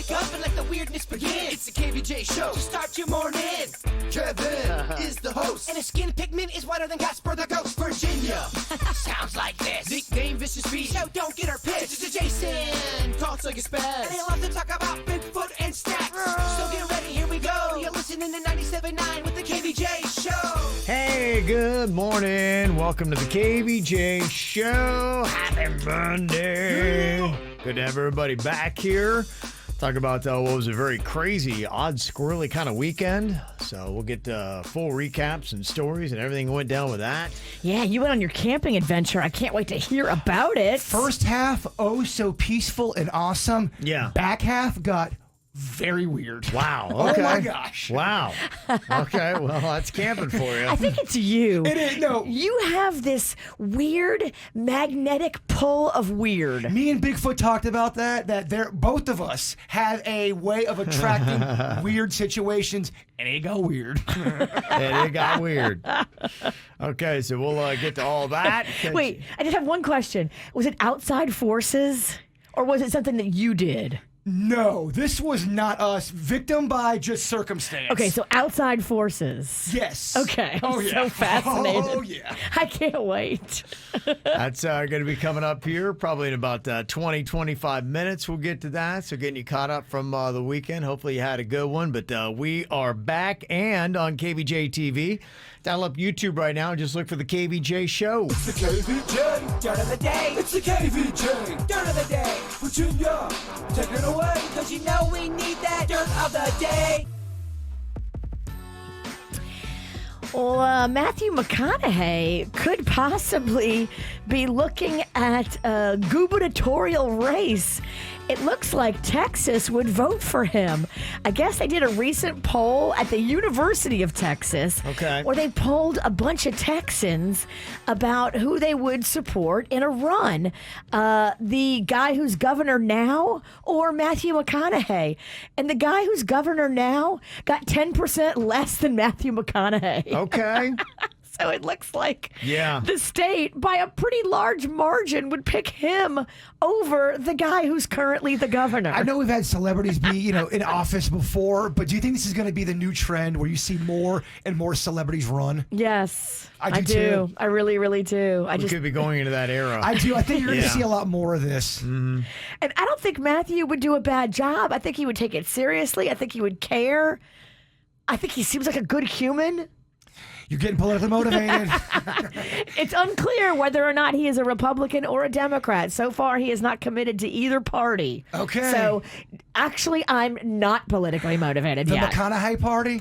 wake up and let the weirdness begin. It's the KVJ show to start your morning. Kevin is the host, and his skin pigment is whiter than Casper the Ghost. Virginia sounds like this. Nickname Vicious Beast, so don't get her pissed. It's Jason, talks like a spaz, and he'll have to talk about Bigfoot and stacks. So get ready, here we go. You're listening to 97.9 with the KVJ show. Hey, good morning. Welcome to the KVJ show. Happy Monday. Good to have everybody back here. Talk about what was a very crazy, odd, squirrely kind of weekend. So we'll get full recaps and stories and everything that went down with that. Yeah, you went on your camping adventure. I can't wait to hear about it. First half, oh so peaceful and awesome. Yeah. Back half got very weird. Wow. Okay. Oh my gosh. Wow. Okay, well, that's camping for you. I think it's you. It is, no. You have this weird magnetic pull of weird. Me and Bigfoot talked about that both of us have a way of attracting weird situations, and it got weird. And it got weird. Okay, so we'll get to all that. Wait, I just have one question. Was it outside forces, or was it something that you did? No, this was not us. Victim by just circumstance. Okay, so outside forces. Yes. Okay, I'm Oh, yeah. so fascinated. Oh, yeah. I can't wait. That's going to be coming up here probably in about 20, 25 minutes. We'll get to that. So getting you caught up from the weekend. Hopefully you had a good one. But we are back and on Kvj Tv. Download up YouTube right now and just look for the KVJ show. It's the KVJ dirt of the day. It's the KVJ dirt of the day. Virginia, take it away, cause you know we need that dirt of the day. Well, Matthew McConaughey could possibly be looking at a gubernatorial race. It looks like Texas would vote for him. I guess they did a recent poll at the University of Texas, Okay. where they polled a bunch of Texans about who they would support in a run. The guy who's governor now or Matthew McConaughey. And the guy who's governor now got 10% less than Matthew McConaughey. Okay. So it looks like Yeah. the state, by a pretty large margin, would pick him over the guy who's currently the governor. I know we've had celebrities be, in office before, but do you think this is going to be the new trend where you see more and more celebrities run? Yes, I do too. I really, really do. We could be going into that era. I do. I think you're going to Yeah. see a lot more of this. And I don't think Matthew would do a bad job. I think he would take it seriously. I think he would care. I think he seems like a good human. You're getting politically motivated. It's unclear whether or not he is a Republican or a Democrat. So far, he is not committed to either party. Okay. So, actually, I'm not politically motivated The yet. McConaughey party?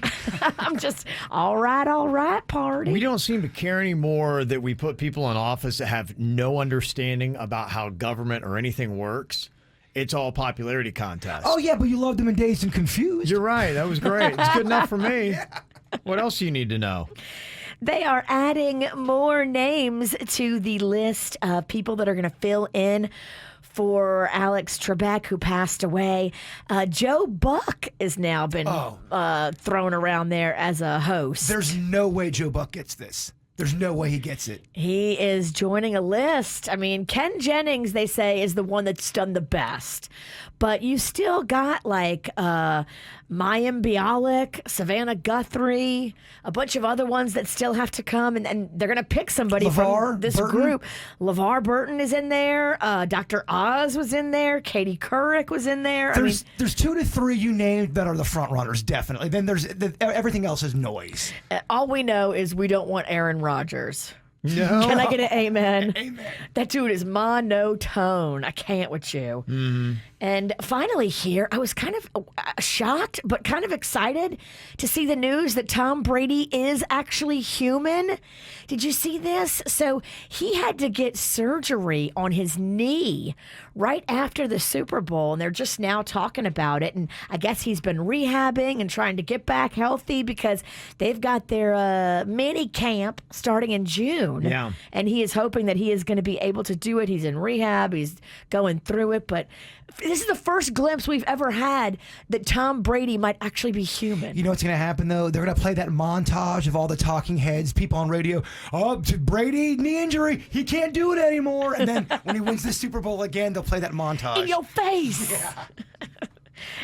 I'm just, all right, party. We don't seem to care anymore that we put people in office that have no understanding about how government or anything works. It's all popularity contest. Oh, yeah, but you loved them in Dazed and Confused. You're right. That was great. It's good enough for me. What else do you need to know? They are adding more names to the list of people that are going to fill in for Alex Trebek, who passed away. Joe Buck has now been thrown around there as a host. There's no way Joe Buck gets this. There's no way he gets it. He is joining a list. I mean, Ken Jennings, they say, is the one that's done the best. But you still got like Mayim Bialik, Savannah Guthrie, a bunch of other ones that still have to come. And they're going to pick somebody LeVar from this Burton? group. LeVar Burton is in there. Dr. Oz was in there. Katie Couric was in there. There's 2 to 3 you named that are the front runners, definitely. Then there's everything else is noise. All we know is we don't want Aaron Rodgers. No. Can I get an amen? Amen. That dude is monotone. I can't with you. And finally here, I was kind of shocked, but kind of excited to see the news that Tom Brady is actually human. Did you see this? So he had to get surgery on his knee right after the Super Bowl, and they're just now talking about it. And I guess he's been rehabbing and trying to get back healthy because they've got their mini camp starting in June. Yeah. And he is hoping that he is going to be able to do it. He's in rehab. He's going through it. But this is the first glimpse we've ever had that Tom Brady might actually be human. You know what's going to happen, though? They're going to play that montage of all the talking heads, people on radio. Oh, Brady, knee injury. He can't do it anymore. And then when he wins the Super Bowl again, they'll play that montage. In your face. Yeah.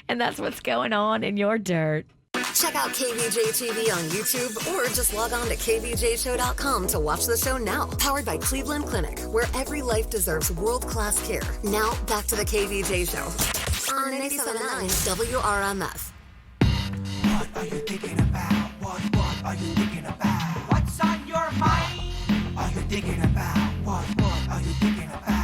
And that's what's going on in your dirt. Check out KVJ TV on YouTube or just log on to kvjshow.com to watch the show now. Powered by Cleveland Clinic, where every life deserves world-class care. Now, back to the KVJ Show on 97.9 WRMF. What are you thinking about? What are you thinking about? What's on your mind? Are you thinking about? What are you thinking about?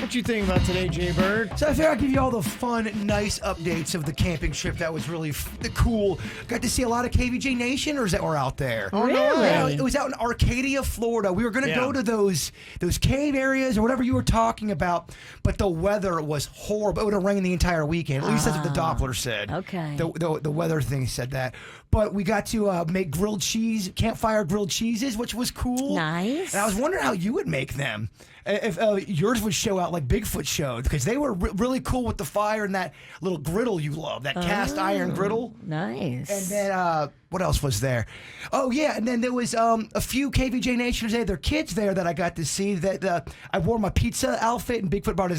What you think about today, Jbird? So I figured I'd give you all the fun, nice updates of the camping trip. That was really cool. Got to see a lot of KVJ Nationers that were out there. Oh, no Really? way. Yeah, it was out in Arcadia, Florida. We were going to go to those cave areas or whatever you were talking about, but the weather was horrible. It would have rained the entire weekend. At least that's what the Doppler said. Okay. The weather thing said that. But we got to make grilled cheese, campfire grilled cheeses, which was cool. Nice. And I was wondering how you would make them. If yours would show out like Bigfoot showed, because they were really cool with the fire and that little griddle you love, that cast iron griddle. Nice. And then what else was there? Oh yeah, and then there was a few KVJ Nationers. They had their kids there that I got to see. That I wore my pizza outfit, and Bigfoot brought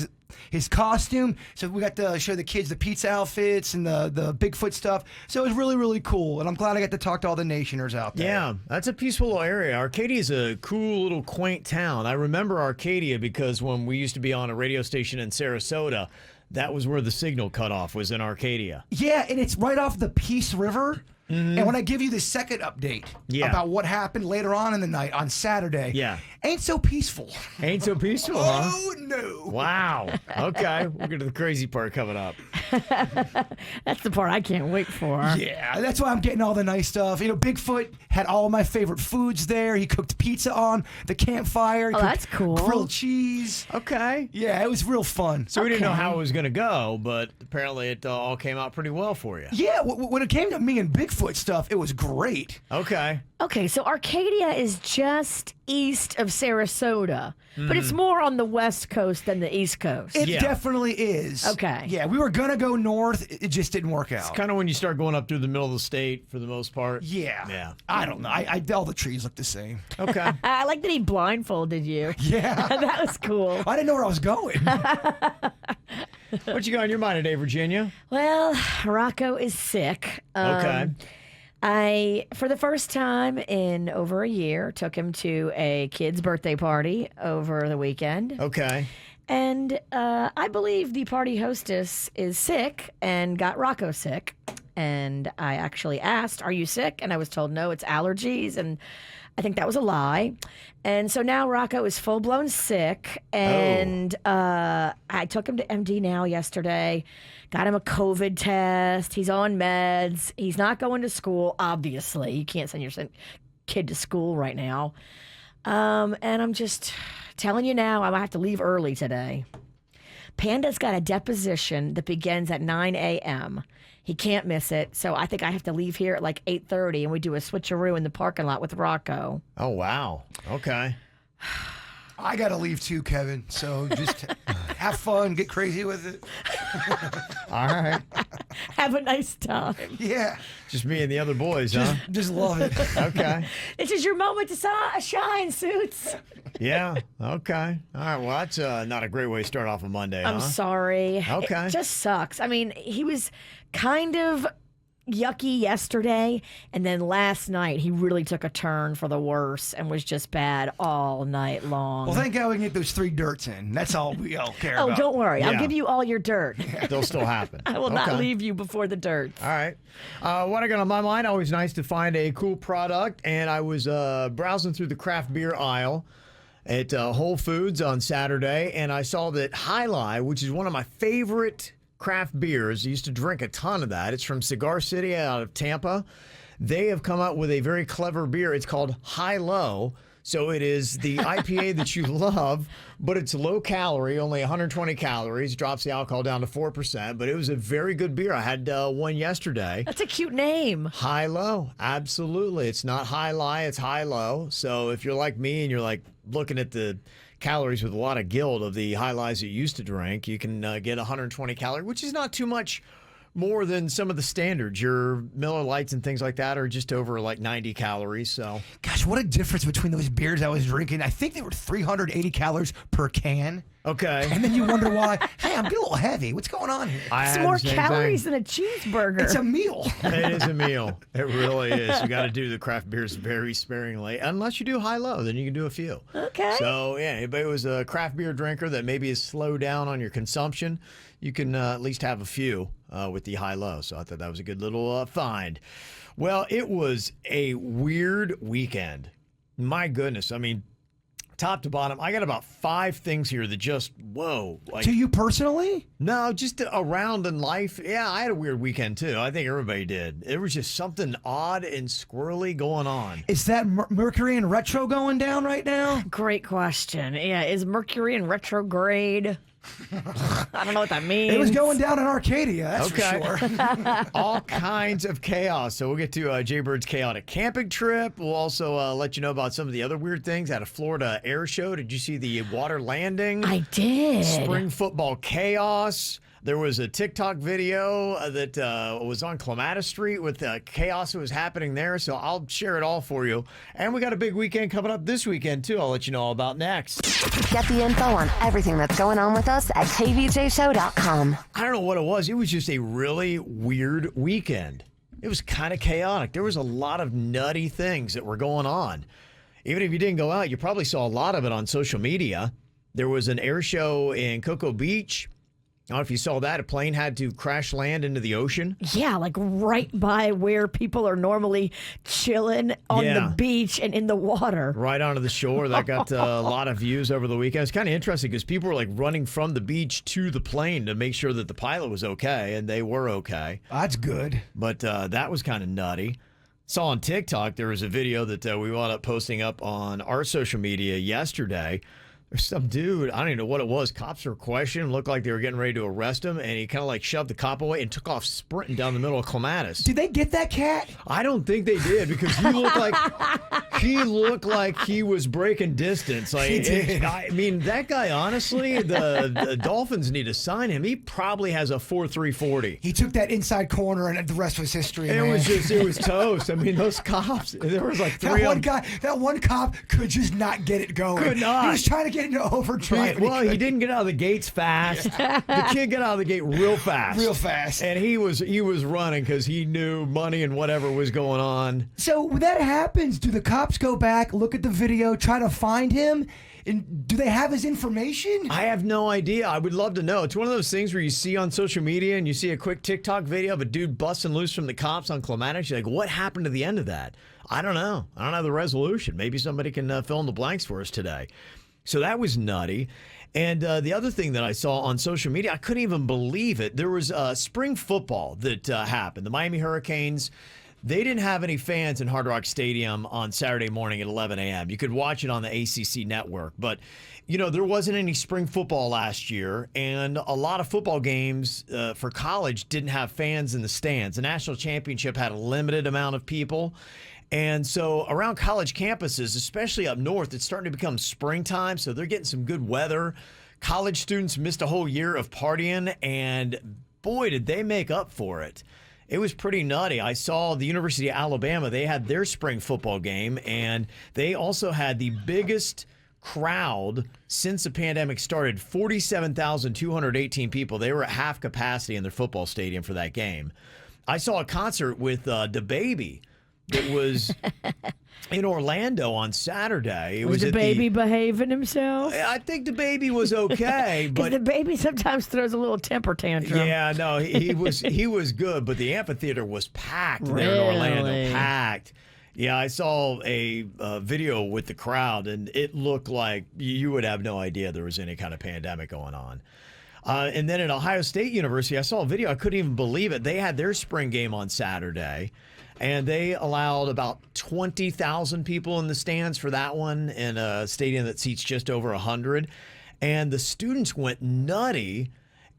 his costume. So we got to show the kids the pizza outfits and the Bigfoot stuff. So it was really, really cool. And I'm glad I got to talk to all the Nationers out there. Yeah, that's a peaceful little area. Arcadia is a cool little quaint town. I remember Arcadia because when we used to be on a radio station in Sarasota, that was where the signal cutoff was, in Arcadia. Yeah, and it's right off the Peace River. And when I give you the second update about what happened later on in the night on Saturday, ain't so peaceful. Ain't so peaceful, huh? Oh, no. Wow. Okay, we'll get to the crazy part coming up. That's the part I can't wait for. Yeah, that's why I'm getting all the nice stuff. You know, Bigfoot had all my favorite foods there. He cooked pizza on the campfire. He Oh, cooked that's cool. Grilled cheese. Okay. Yeah, it was real fun. So we didn't know Okay. how it was going to go, but apparently it all came out pretty well for you. Yeah, when it came to me and Bigfoot stuff, it was great. Okay. Okay, so Arcadia is just east of Sarasota, but it's more on the west coast than the east coast. It Yeah. definitely is. Okay. Yeah, we were going to go north. It just didn't work out. Kind of when you start going up through the middle of the state for the most part. Yeah. Yeah. I don't know. All the trees look the same. Okay. I like that he blindfolded you. Yeah. That was cool. I didn't know where I was going. What you got on your mind today, Virginia? Well, Rocco is sick. Okay. I, for the first time in over a year, took him to a kid's birthday party over the weekend. Okay. And I believe the party hostess is sick and got Rocco sick. And I actually asked, "Are you sick?" And I was told, "No, it's allergies." And I think that was a lie. And so now Rocco is full blown sick. And I took him to MD now yesterday, got him a COVID test. He's on meds. He's not going to school, obviously. You can't send your kid to school right now. And I'm just telling you now, I might have to leave early today. Panda's got a deposition that begins at 9 a.m. He can't miss it, so I think I have to leave here at like 8:30, and we do a switcheroo in the parking lot with Rocco. Oh, wow. Okay. I got to leave too, Kevin. So just have fun, get crazy with it. All right. Have a nice time. Yeah. Just me and the other boys, huh? Just love it. Okay. This is your moment to shine, Suits. Yeah. Okay. All right. Well, that's not a great way to start off a Monday, I'm huh? sorry. Okay. It just sucks. I mean, he was kind of yucky yesterday, and then last night he really took a turn for the worse and was just bad all night long. Well, thank God we can get those 3 dirts in. That's all we all care Oh, about. don't worry. I'll Yeah. give you all your dirt. They'll still happen. I will not Okay. leave you before the dirt. All right. What I got on my mind, always nice to find a cool product. And I was browsing through the craft beer aisle at Whole Foods on Saturday, and I saw that High Life, which is one of my favorite craft beers. I used to drink a ton of that. It's from Cigar City out of Tampa. They have come out with a very clever beer. It's called High Low. So it is the IPA that you love, but it's low calorie, only 120 calories, drops the alcohol down to 4%. But it was a very good beer. I had one yesterday. That's a cute name. High Low, absolutely. It's not High Lie, it's High Low. So if you're like me and you're like looking at the calories with a lot of guilt of the High Lies you used to drink, you can get 120 calories, which is not too much more than some of the standards. Your Miller Lights and things like that are just over like 90 calories. So, Gosh, what a difference between those beers I was drinking. I think they were 380 calories per can. okay. And then you wonder why, hey, I'm getting a little heavy. What's going on here? I It's had more the same calories thing. than a cheeseburger. It's a meal. It is a meal. It really is. You got to do the craft beers very sparingly, unless you do high-low. Then you can do a few. Okay. So yeah, if it was a craft beer drinker that maybe is slow down on your consumption, you can at least have a few with the high-low. So I thought that was a good little find. Well, it was a weird weekend. My goodness. I mean, top to bottom, I got about 5 things here that just, whoa. Like, To you personally? no, just around in life. Yeah, I had a weird weekend too. I think everybody did. There was just something odd and squirrely going on. Is that Mercury in retro going down right now? Great question. Yeah, is Mercury in retrograde? I don't know what that means. It was going down in Arcadia, that's for sure. All kinds of chaos. So we'll get to Jbird's chaotic camping trip. We'll also let you know about some of the other weird things at a Florida air show. Did you see the water landing? I did. Spring football chaos. There was a TikTok video that was on Clematis Street with chaos that was happening there. So I'll share it all for you. And we got a big weekend coming up this weekend, too. I'll let you know all about next. Get the info on everything that's going on with us at kvjshow.com. I don't know what it was. It was just a really weird weekend. It was kind of chaotic. There was a lot of nutty things that were going on. Even if you didn't go out, you probably saw a lot of it on social media. There was an air show in Cocoa Beach. I don't know if you saw that. A plane had to crash land into the ocean. Yeah, like right by where people are normally chilling on Yeah. the beach and in the water. Right onto the shore. That got a lot of views over the weekend. It's kind of interesting because people were like running from the beach to the plane to make sure that the pilot was okay, and they were okay. That's good. But that was kind of nutty. Saw on TikTok, there was a video that we wound up posting up on our social media yesterday. There's some dude, I don't even know what it was. Cops were questioning, looked like they were getting ready to arrest him, and he kind of like shoved the cop away and took off sprinting down the middle of Clematis. Did they get that cat? I don't think they did because he looked like he was breaking distance. Like He did. I mean, that guy, honestly, the Dolphins need to sign him. He probably has a 4.340. He took that inside corner, and the rest was history. It man. was toast. I mean, those cops, there was like 3 that of one them. guy, that one cop could just not get it going. Could not. He was trying to get into overdrive. and Well, he didn't get out of the gates fast. The kid got out of the gate real fast. Real fast. And he was running because he knew money and whatever was going on. So when that happens, do the cops go back, look at the video, try to find him? And do they have his information? I have no idea. I would love to know. It's one of those things where you see on social media and you see a quick TikTok video of a dude busting loose from the cops on Clematis. You're like, what happened to the end of that? I don't know. I don't have the resolution. Maybe somebody can fill in the blanks for us today. So that was nutty. And the other thing that I saw on social media, I couldn't even believe it. There was spring football that happened. The Miami Hurricanes, they didn't have any fans in Hard Rock Stadium on Saturday morning at 11 a.m. You could watch it on the ACC network. But, you know, there wasn't any spring football last year. And a lot of football games for college didn't have fans in the stands. The national championship had a limited amount of people. And so around college campuses, especially up north, it's starting to become springtime, so they're getting some good weather. College students missed a whole year of partying, and boy, did they make up for it. It was pretty nutty. I saw the University of Alabama, they had their spring football game, and they also had the biggest crowd since the pandemic started, 47,218 people. They were at half capacity in their football stadium for that game. I saw a concert with DaBaby. It was in Orlando on Saturday. It Was the at baby behaving himself? I think DaBaby was okay, Because but the baby sometimes throws a little temper tantrum. yeah, no, he was good. But the amphitheater was packed there in Orlando, Really? packed. Yeah, I saw a video with the crowd, and it looked like you would have no idea there was any kind of pandemic going on. And then at Ohio State University, I saw a video. I couldn't even believe it. They had their spring game on Saturday. And they allowed about 20,000 people in the stands for that one in a stadium that seats just over 100. And the students went nutty.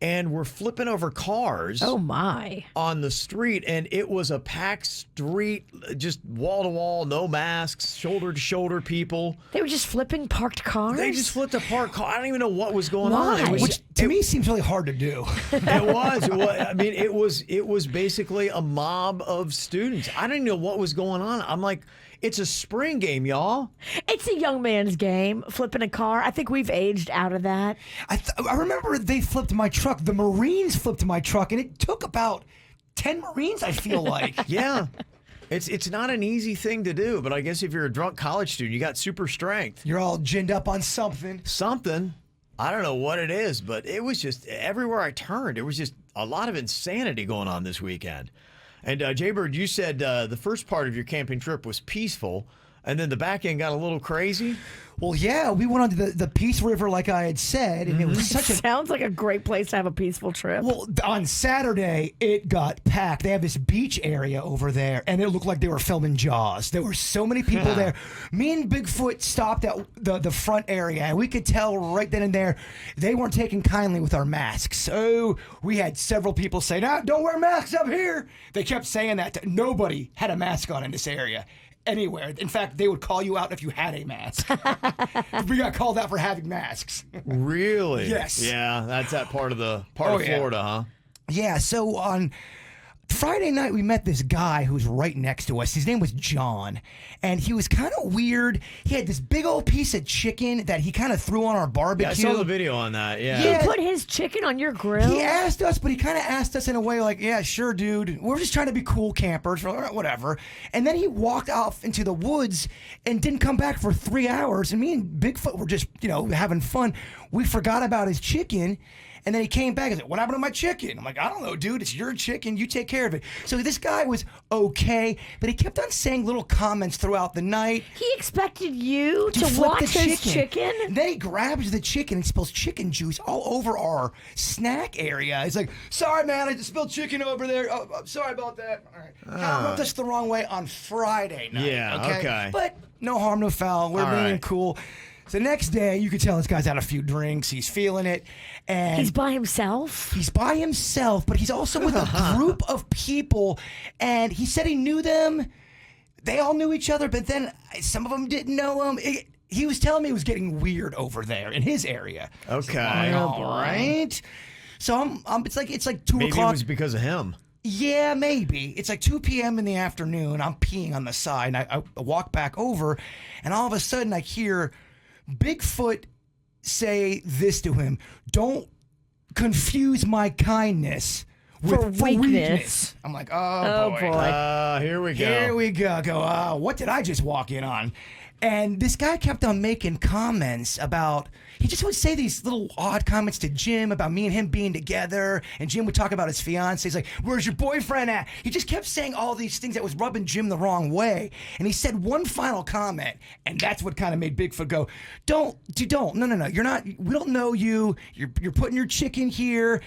and were flipping over cars. Oh, my. On the street, and it was a packed street, just wall to wall, no masks, shoulder to shoulder people. They were just flipping parked cars? They just flipped a parked car. I don't even know what was going Why? on. Which to me seems really hard to do. It was. I mean, it was basically a mob of students. I didn't know what was going on. I'm like, it's a spring game, y'all. It's a young man's game, flipping a car. I think we've aged out of that. I remember they flipped my truck. The Marines flipped my truck, and it took about 10 Marines, I feel like. Yeah. It's not an easy thing to do, but I guess if you're a drunk college student, you got super strength. You're all ginned up on something. Something. I don't know what it is, but it was just everywhere I turned. There was just a lot of insanity going on this weekend. And Jbird, you said the first part of your camping trip was peaceful, and then the back end got a little crazy. Well, yeah, we went onto the Peace River, like I had said, and it was such a... Sounds like a great place to have a peaceful trip. Well, on Saturday, it got packed. They have this beach area over there, and it looked like they were filming Jaws. There were so many people there. Me and Bigfoot stopped at the front area, and we could tell right then and there they weren't taking kindly with our masks. So we had several people say, "No, don't wear masks up here." They kept saying that. Nobody had a mask on in this area. Anywhere. In fact, they would call you out if you had a mask. We got called out for having masks. Really? Yes. Yeah, that's that part of Florida, huh? Yeah, so on Friday night, we met this guy who was right next to us. His name was John, and he was kind of weird. He had this big old piece of chicken that he kind of threw on our barbecue. Yeah, I saw the video on that, yeah. He put his chicken on your grill? He asked us, but he kind of asked us in a way like, yeah, sure, dude. We're just trying to be cool campers, or whatever. And then he walked off into the woods and didn't come back for 3 hours. And me and Bigfoot were just, having fun. We forgot about his chicken. And then he came back and said, "What happened to my chicken?" I'm like, "I don't know, dude. It's your chicken. You take care of it." So this guy was okay, but he kept on saying little comments throughout the night. He expected you to flip watch his chicken? And then he grabs the chicken and spills chicken juice all over our snack area. He's like, "Sorry, man. I just spilled chicken over there. Oh, sorry about that." All right. Kind of rubbed us the wrong way on Friday night. Yeah, okay. But no harm, no foul. We're being cool. So the next day, you could tell this guy's had a few drinks. He's feeling it. And he's by himself? He's by himself, but he's also with a group of people. And he said he knew them. They all knew each other, but then some of them didn't know him. He was telling me it was getting weird over there in his area. Okay. All right. So it's like 2 Maybe o'clock. it was because of him. Yeah, maybe. It's like 2 p.m. in the afternoon. I'm peeing on the side. And I walk back over, and all of a sudden I hear Bigfoot say this to him: "Don't confuse my kindness with weakness." I'm like, oh boy. Here we go. Here we go. What did I just walk in on? And this guy kept on making comments about, he just would say these little odd comments to Jim about me and him being together. And Jim would talk about his fiance. He's like, "Where's your boyfriend at?" He just kept saying all these things that was rubbing Jim the wrong way. And he said one final comment, and that's what kind of made Bigfoot go, no, you're not, we don't know you. You're putting your chicken here.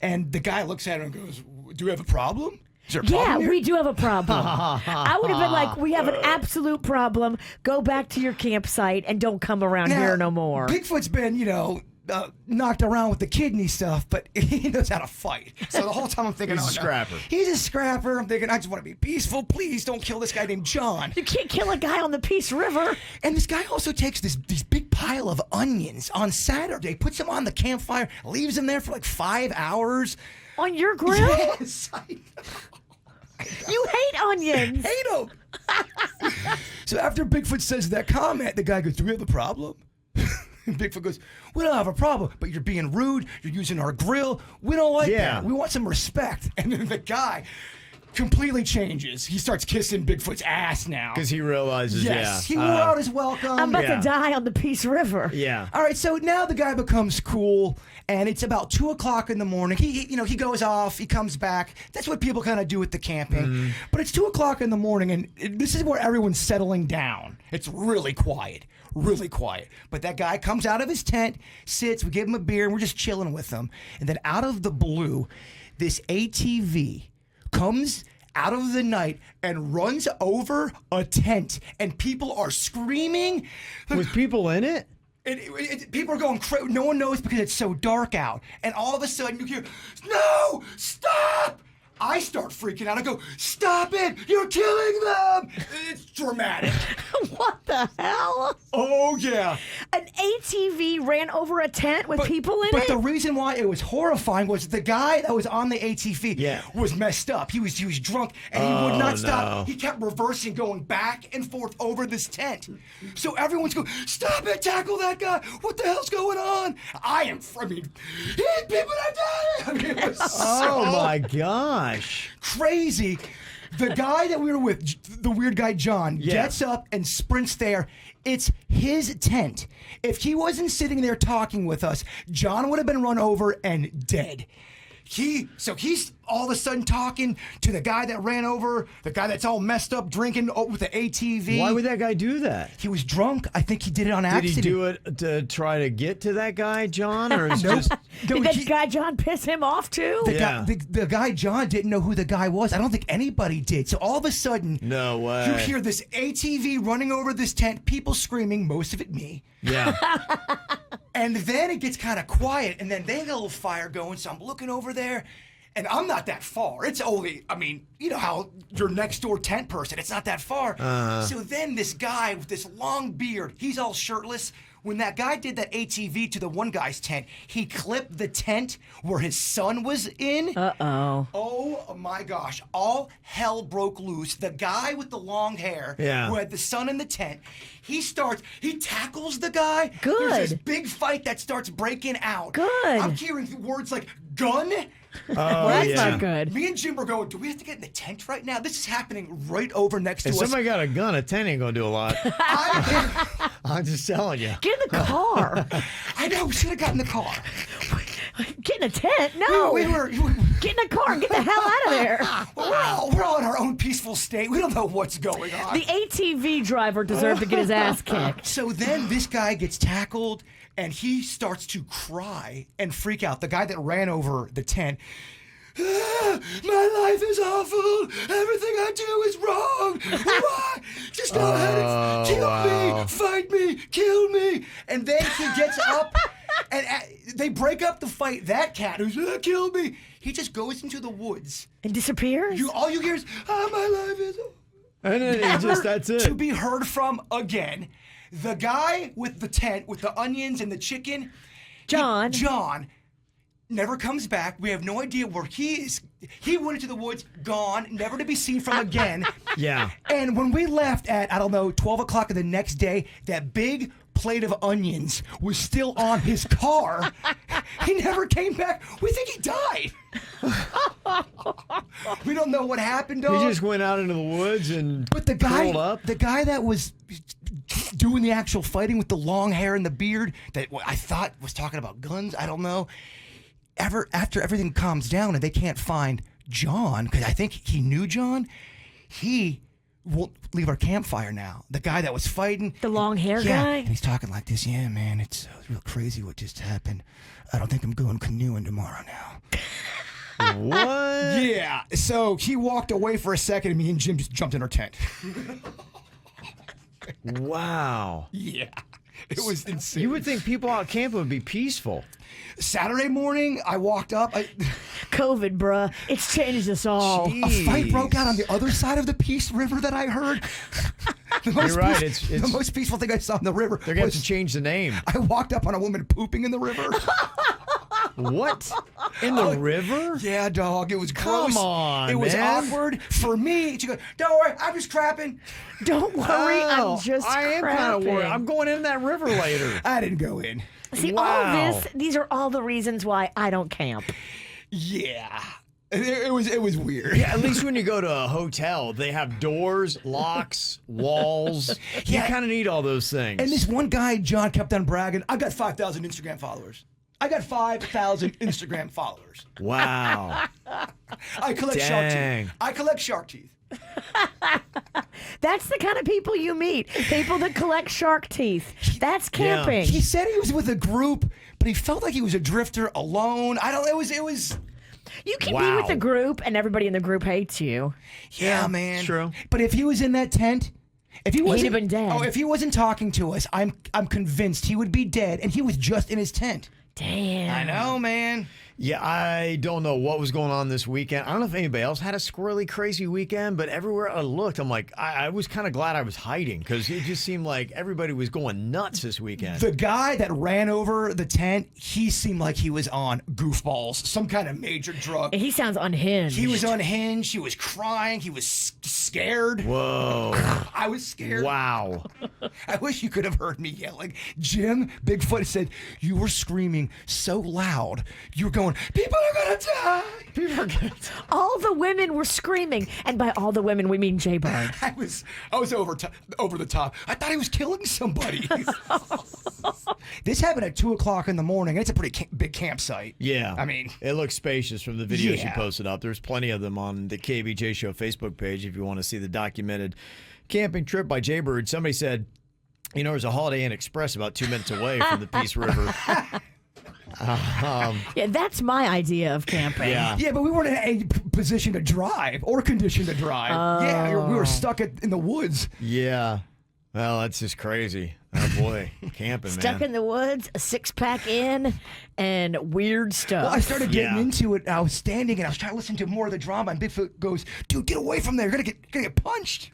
And the guy looks at him and goes, "Do we have a problem? Is there a problem here?" We do have a problem. I would have been like, "We have an absolute problem. Go back to your campsite and don't come around here no more." Bigfoot's been, knocked around with the kidney stuff, but he knows how to fight. So the whole time I'm thinking, He's a scrapper. He's a scrapper. I'm thinking, I just want to be peaceful. Please don't kill this guy named John. You can't kill a guy on the Peace River. And this guy also takes these big pile of onions on Saturday, puts them on the campfire, leaves them there for like 5 hours. On your grill? Yes, I know. You hate onions. Hate them. So after Bigfoot says that comment, the guy goes, "Do we have a problem?" And Bigfoot goes, "We don't have a problem, but you're being rude. You're using our grill. We don't like that. We want some respect." And then the guy completely changes. He starts kissing Bigfoot's ass now. Because he realizes, he wore out his welcome. I'm about to die on the Peace River. Yeah. All right, so now the guy becomes cool, and it's about 2 o'clock in the morning. He goes off, he comes back. That's what people kind of do with the camping. But it's 2 o'clock in the morning, and this is where everyone's settling down. It's really quiet. Really quiet. But that guy comes out of his tent, sits, we give him a beer, and we're just chilling with him. And then out of the blue, this ATV comes out of the night and runs over a tent, and people are screaming. With people in it? People are going crazy. No one knows because it's so dark out. And all of a sudden you hear, no, stop! I start freaking out. I go, stop it! You're killing them! It's dramatic. What the hell? Oh, yeah. An ATV ran over a tent with people in But it? the reason why it was horrifying was the guy that was on the ATV was messed up. He was drunk, and he would not stop. He kept reversing, going back and forth over this tent. So everyone's going, stop it, tackle that guy. What the hell's going on? People are dying. I mean, it was Oh, my gosh. crazy. The guy that we were with, the weird guy John, gets up and sprints there. It's his tent. If he wasn't sitting there talking with us, John would have been run over and dead. So he's all of a sudden talking to the guy that ran over, the guy that's all messed up drinking with the ATV. Why would that guy do that? He was drunk. I think he did it on Did accident. he do it to try to get to that guy, John? Or is just Did that guy John piss him off too? The guy John didn't know who the guy was. I don't think anybody did. So all of a sudden, no way. you hear this ATV running over this tent, people screaming, most of it me. Yeah. And then it gets kind of quiet, and then they get a little fire going, so I'm looking over there, and I'm not that far. It's only, you know how your next door tent person, it's not that far. So then this guy with this long beard, he's all shirtless. When that guy did that ATV to the one guy's tent, he clipped the tent where his son was in. Uh-oh. Oh my gosh, all hell broke loose. The guy with the long hair who had the son in the tent, he tackles the guy. Good. There's this big fight that starts breaking out. Good. I'm hearing words like gun. Well, that's not good. Me and Jim were going, do we have to get in the tent right now? This is happening right over next to If us. somebody got a gun, a tent ain't gonna do a lot. I'm just telling you. Get in the car. I know, we should have gotten in the car. Get in a tent? No. We were Get in a car and get the hell out of there. we're all in our own peaceful state. We don't know what's going on. The ATV driver deserved to get his ass kicked. So then this guy gets tackled, and he starts to cry and freak out. The guy that ran over the tent. My life is awful. Everything I do is wrong. Why? Just don't let it kill me. Fight me. Kill me. And then he gets up, and they break up the fight. That cat who's kill me. He just goes into the woods And disappears? all you hear is, my life is awful. And then that's it. To be heard from again. The guy with the tent, with the onions and the chicken, John, never comes back. We have no idea where he is. He went into the woods, gone, never to be seen from again. Yeah. And when we left at, 12 o'clock of the next day, that big plate of onions was still on his car. He never came back. We think he died. We don't know what happened, dog. He just went out into the woods and curled up. The guy that was doing the actual fighting with the long hair and the beard that I thought was talking about guns, I don't know. After everything calms down and they can't find John, because I think he knew John, he won't leave our campfire now. The guy that was fighting. The long hair yeah, guy? And he's talking like this, yeah, man, it's real crazy what just happened. I don't think I'm going canoeing tomorrow now. What? Yeah. So he walked away for a second and me and Jim just jumped in our tent. Wow. Yeah. It was insane. You would think people out camping would be peaceful. Saturday morning, I walked up. COVID, bruh. It's changed us all. A fight broke out on the other side of the Peace River that I heard. You're right. It's the most peaceful thing I saw in the river. They're going to have to change the name. I walked up on a woman pooping in the river. What? In the river? Yeah, dog. It was Come gross. on, It was man. awkward for me. She goes, "Don't worry, I'm just crapping." Don't worry, I'm just I am kind of worried. crapping. I'm going in that river later. I didn't go in. See, Wow. all of these are all the reasons why I don't camp. Yeah, it was weird. Yeah, at least when you go to a hotel, they have doors, locks, walls. You Yeah. kind of need all those things. And this one guy, John, kept on bragging. I got 5,000 Instagram followers. I got 5,000 Instagram followers. Wow. I collect shark teeth. I collect shark teeth. That's the kind of people you meet. People that collect shark teeth. That's camping. He said he was with a group, but he felt like he was a drifter alone. It was. You can be Wow. with the group and everybody in the group hates you. Yeah, man. True. But if he was in that tent, If he wasn't, have been dead. Oh, if he wasn't talking to us, I'm convinced he would be dead, and he was just in his tent. Damn. I know, man. Yeah, I don't know what was going on this weekend. I don't know if anybody else had a squirrely, crazy weekend, but everywhere I looked, I'm like, I was kind of glad I was hiding because it just seemed like everybody was going nuts this weekend. The guy that ran over the tent, he seemed like he was on goofballs, some kind of major drug. He sounds unhinged. He was unhinged. He was crying. He was scared. Whoa. I was scared. Wow. I wish you could have heard me yelling. Jim Bigfoot said, you were screaming so loud. You were going, people are going to die. People are going to die. All the women were screaming. And by all the women, we mean Jbird. I was over the top. I thought he was killing somebody. This happened at 2 o'clock in the morning. It's a pretty big campsite. Yeah. I mean, it looks spacious from the videos Yeah. you posted up. There's plenty of them on the KVJ Show Facebook page if you want to see the documented camping trip by Jbird. Somebody said, you know, there's a Holiday Inn Express about 2 minutes away from the Peace River. Yeah, that's my idea of camping. Yeah. yeah, but we weren't in a position to drive or condition to drive. Yeah, we were stuck in the woods. Yeah. Well, that's just crazy. Oh, boy. Camping, man. Stuck in the woods, a 6-pack in, and weird stuff. Well, I started getting Yeah. into it. I was standing and I was trying to listen to more of the drama. And Bigfoot goes, "Dude, get away from there! You're gonna get punched."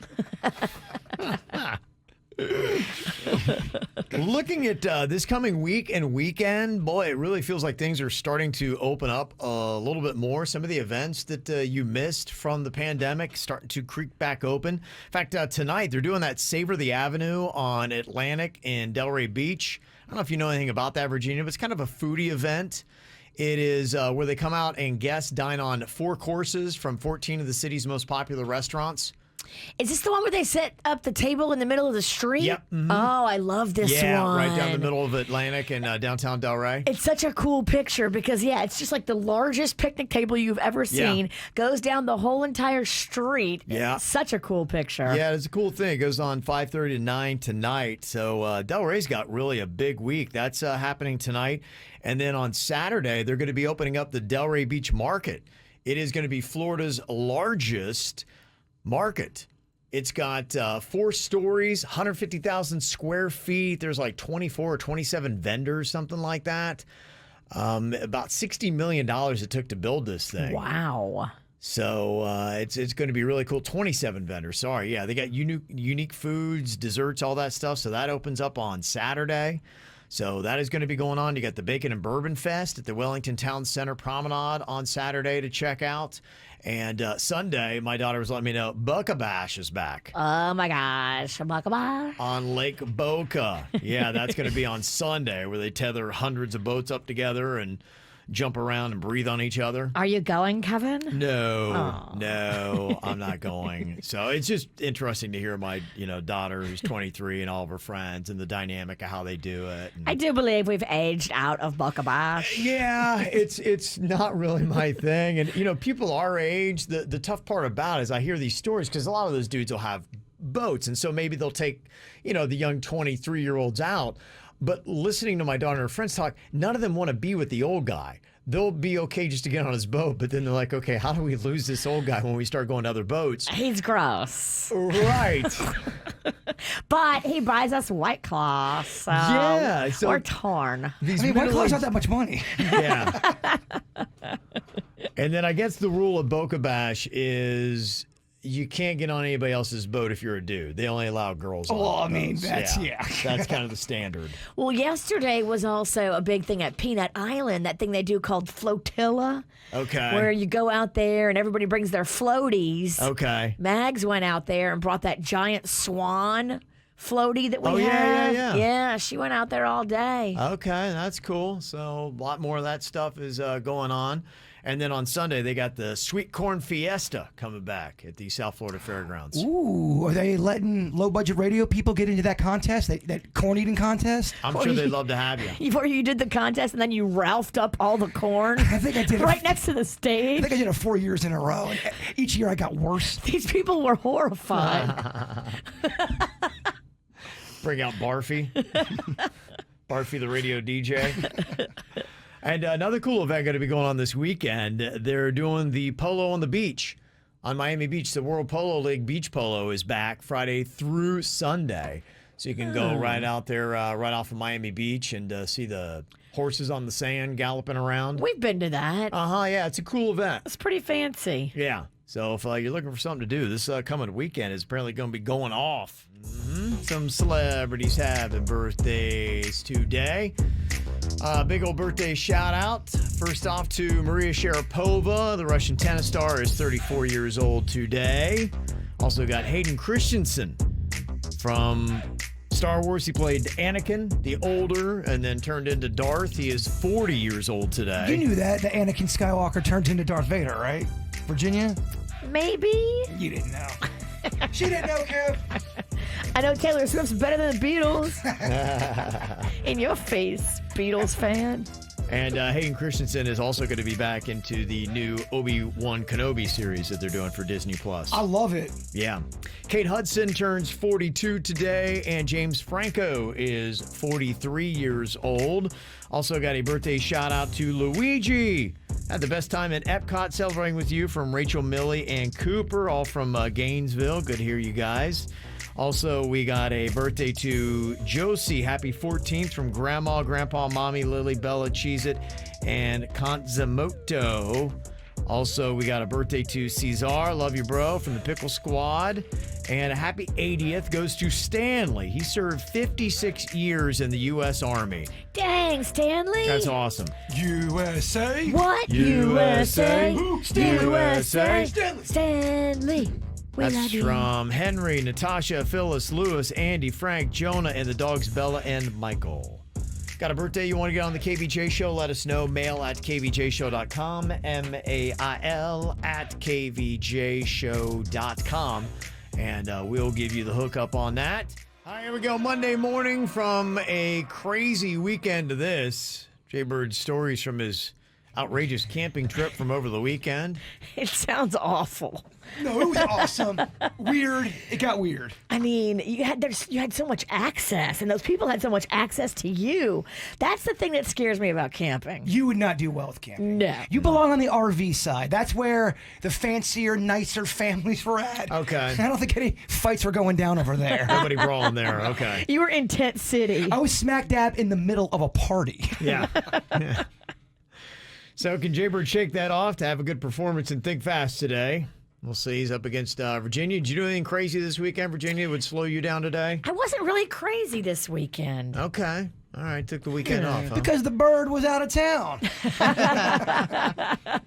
Looking at this coming week and weekend, boy, it really feels like things are starting to open up a little bit more. Some of the events that you missed from the pandemic starting to creep back open. In fact, tonight they're doing that Savor the Avenue on Atlantic and Delray Beach. I don't know if you know anything about that, Virginia, but it's kind of a foodie event. It is where they come out and guests dine on 4 courses from 14 of the city's most popular restaurants. Is this the one where they set up the table in the middle of the street? Yep. Mhm. Oh, I love this Yeah, one. right down the middle of Atlantic and downtown Delray. It's such a cool picture because, yeah, it's just like the largest picnic table you've ever seen. Goes down the whole entire street. Yeah. It's such a cool picture. Yeah, it's a cool thing. It goes on 5:30 to 9 tonight. So Delray's got really a big week. That's happening tonight. And then on Saturday, they're going to be opening up the Delray Beach Market. It is going to be Florida's largest market. It's got 4 stories, 150,000 square feet. There's like 24 or 27 vendors, something like that. About $60 million it took to build this thing. Wow. So it's going to be really cool. 27 vendors. Sorry. Yeah, they got unique foods, desserts, all that stuff. So that opens up on Saturday. So that is going to be going on. You got the Bacon and Bourbon Fest at the Wellington Town Center Promenade on Saturday to check out. And Sunday, my daughter was letting me know, Boca Bash is back. Oh, my gosh. Bye. On Lake Boca. Yeah, that's going to be on Sunday where they tether hundreds of boats up together and jump around and breathe on each other. Are you going, Kevin? No, I'm not going. So it's just interesting to hear my, daughter who's 23 and all of her friends and the dynamic of how they do it. And I do believe we've aged out of Boca Bash. yeah, it's not really my thing. And people our age, the tough part about it is I hear these stories because a lot of those dudes will have boats, and so maybe they'll take, the young 23-year-olds out. But listening to my daughter and her friends talk, none of them want to be with the old guy. They'll be okay just to get on his boat, but then they're like, okay, how do we lose this old guy when we start going to other boats? He's gross. Right. But he buys us White Claw, so Yeah, so we're torn. These White Claw's not that much money. Yeah. And then I guess the rule of Boca Bash is you can't get on anybody else's boat if you're a dude. They only allow girls on Well, I boats. mean, that's That's kind of the standard. Well, yesterday was also a big thing at Peanut Island, that thing they do called Flotilla. Okay. Where you go out there and everybody brings their floaties. Okay. Mags went out there and brought that giant swan floaty that we have. Yeah. Yeah, she went out there all day. Okay, that's cool. So a lot more of that stuff is going on. And then on Sunday, they got the Sweet Corn Fiesta coming back at the South Florida Fairgrounds. Ooh, are they letting low-budget radio people get into that contest, that corn-eating contest? I'm sure they'd love to have you. Before you did the contest and then you Ralphed up all the corn. I think I did right next to the I stage. think I did it 4 years in a row, and each year I got worse. These people were horrified. Bring out Barfy. Barfy, the radio DJ. And another cool event going to be going on this weekend. They're doing the Polo on the Beach on Miami Beach. The World Polo League Beach Polo is back Friday through Sunday. So you can go right out there, right off of Miami Beach and see the horses on the sand galloping around. We've been to that. Yeah, it's a cool event. It's pretty fancy. Yeah. So if you're looking for something to do, this coming weekend is apparently going to be going off. Some celebrities having birthdays today. Big old birthday shout out. First off to Maria Sharapova, the Russian tennis star, is 34 years old today. Also got Hayden Christensen from Star Wars. He played Anakin, the older, and then turned into Darth. He is 40 years old today. You knew that Anakin Skywalker turned into Darth Vader, right? Virginia? Maybe. You didn't know. She didn't know, Kev. I know Taylor Swift's better than the Beatles. In your face, Beatles fan. And Hayden Christensen is also going to be back into the new Obi-Wan Kenobi series that they're doing for Disney+. I love it. Yeah. Kate Hudson turns 42 today, and James Franco is 43 years old. Also got a birthday shout out to Luigi. Had the best time at Epcot celebrating with you from Rachel, Millie, and Cooper, all from Gainesville. Good to hear you guys. Also, we got a birthday to Josie. Happy 14th from Grandma, Grandpa, Mommy, Lily, Bella, Cheez-It, and Kanzamoto. Also, we got a birthday to Cesar. Love you, bro, from the Pickle Squad. And a happy 80th goes to Stanley. He served 56 years in the U.S. Army. Dang, Stanley. That's awesome. USA? What? USA. USA. Stanley. Stanley. We love That's you. from Henry, Natasha, Phyllis, Lewis, Andy, Frank, Jonah, and the dogs Bella and Michael. Got a birthday you want to get on the KVJ show? Let us know. Mail at kvjshow.com. mail at kvjshow.com. And we'll give you the hookup on that. All right, here we go. Monday morning from a crazy weekend to this. Jbird's stories from his outrageous camping trip from over the weekend. It sounds awful. No, it was awesome. Weird. It got weird. I mean, you had so much access, and those people had so much access to you. That's the thing that scares me about camping. You would not do well with camping. No. You belong on the RV side. That's where the fancier, nicer families were at. Okay. I don't think any fights were going down over there. Nobody brawling there. Okay. You were in Tent City. I was smack dab in the middle of a party. Yeah. Yeah. So can Jbird shake that off to have a good performance and think fast today? We'll see. He's up against Virginia. Did you do anything crazy this weekend, Virginia, that would slow you down today? I wasn't really crazy this weekend. Okay. All right. Took the weekend off, huh? Because the bird was out of town.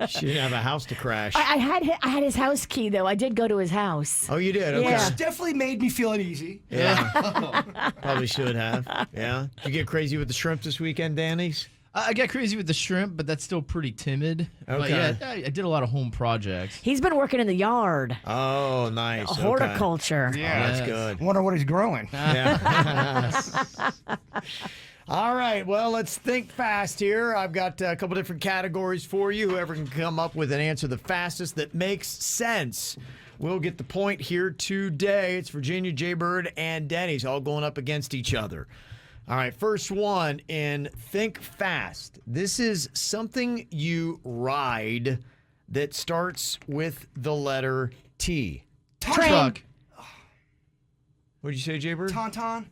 She didn't have a house to crash. I had his house key, though. I did go to his house. Oh, you did? Okay. Yeah. Which definitely made me feel uneasy. Yeah. Probably should have. Yeah. Did you get crazy with the shrimp this weekend, Danny's? I got crazy with the shrimp, but that's still pretty timid. But Okay. yeah, I did a lot of home projects. He's been working in the yard. Oh, nice. Okay. Horticulture. Yeah, that's Yes. good. Wonder what he's growing. Yeah. All right. Well, let's think fast here. I've got a couple different categories for you. Whoever can come up with an answer the fastest that makes sense will get the point here today. It's Virginia, Jbird, and Denny's all going up against each other. All right, first one in Think Fast. This is something you ride that starts with the letter T. Truck. What'd you say, Jbird? Tauntaun.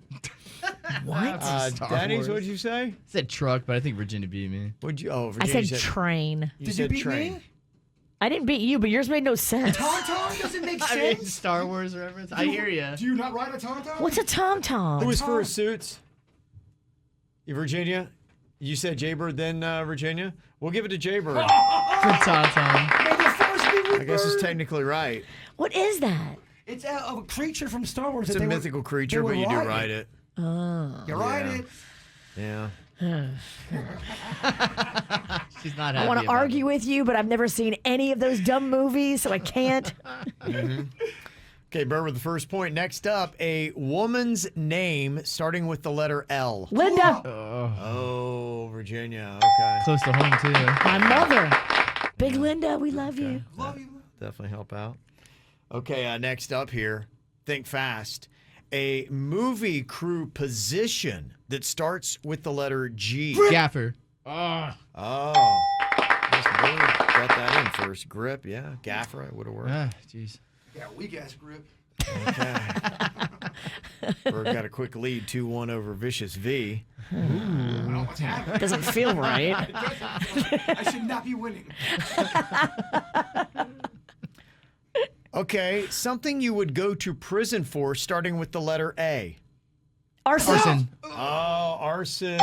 What? Star Denny's, Wars. what'd you say? I said truck, but I think Virginia beat me. What'd you? Oh, I Virginia said train. You Did said you beat train. me? I didn't beat you, but yours made no sense. Tauntaun doesn't make I mean, sense. Star Wars reference. I hear ya. Do you not ride a Tauntaun? What's a tom-tom? Who was first, Suits? You, Virginia? You said Jbird, then Virginia? We'll give it to Jbird. Good Tauntaun. May the force be with I guess it's bird. technically right. What is that? It's a creature from Star Wars. It's that a they were- mythical they creature, were but you do riding. ride it. You ride Yeah. it. Yeah. She's not happy. I want to about argue with you, but I've never seen any of those dumb movies, so I can't. Okay, Bird with the first point. Next up, a woman's name starting with the letter L. Linda, Oh, Virginia. Okay. Close to home too. my mother. Big Linda, we love you. Love you. Definitely help out. Okay, next up here. Think fast. A movie crew position that starts with the letter G. Gaffer. Oh. Nice move. got that in first. Grip, yeah. Gaffer, it would have worked. Ah, jeez. Yeah, weak ass grip. Okay. Bird got a quick lead, 2-1 over Vicious V. I don't know what's happening. Doesn't feel right. I should not be winning. Okay, something you would go to prison for starting with the letter A. Arson. Oh, arson.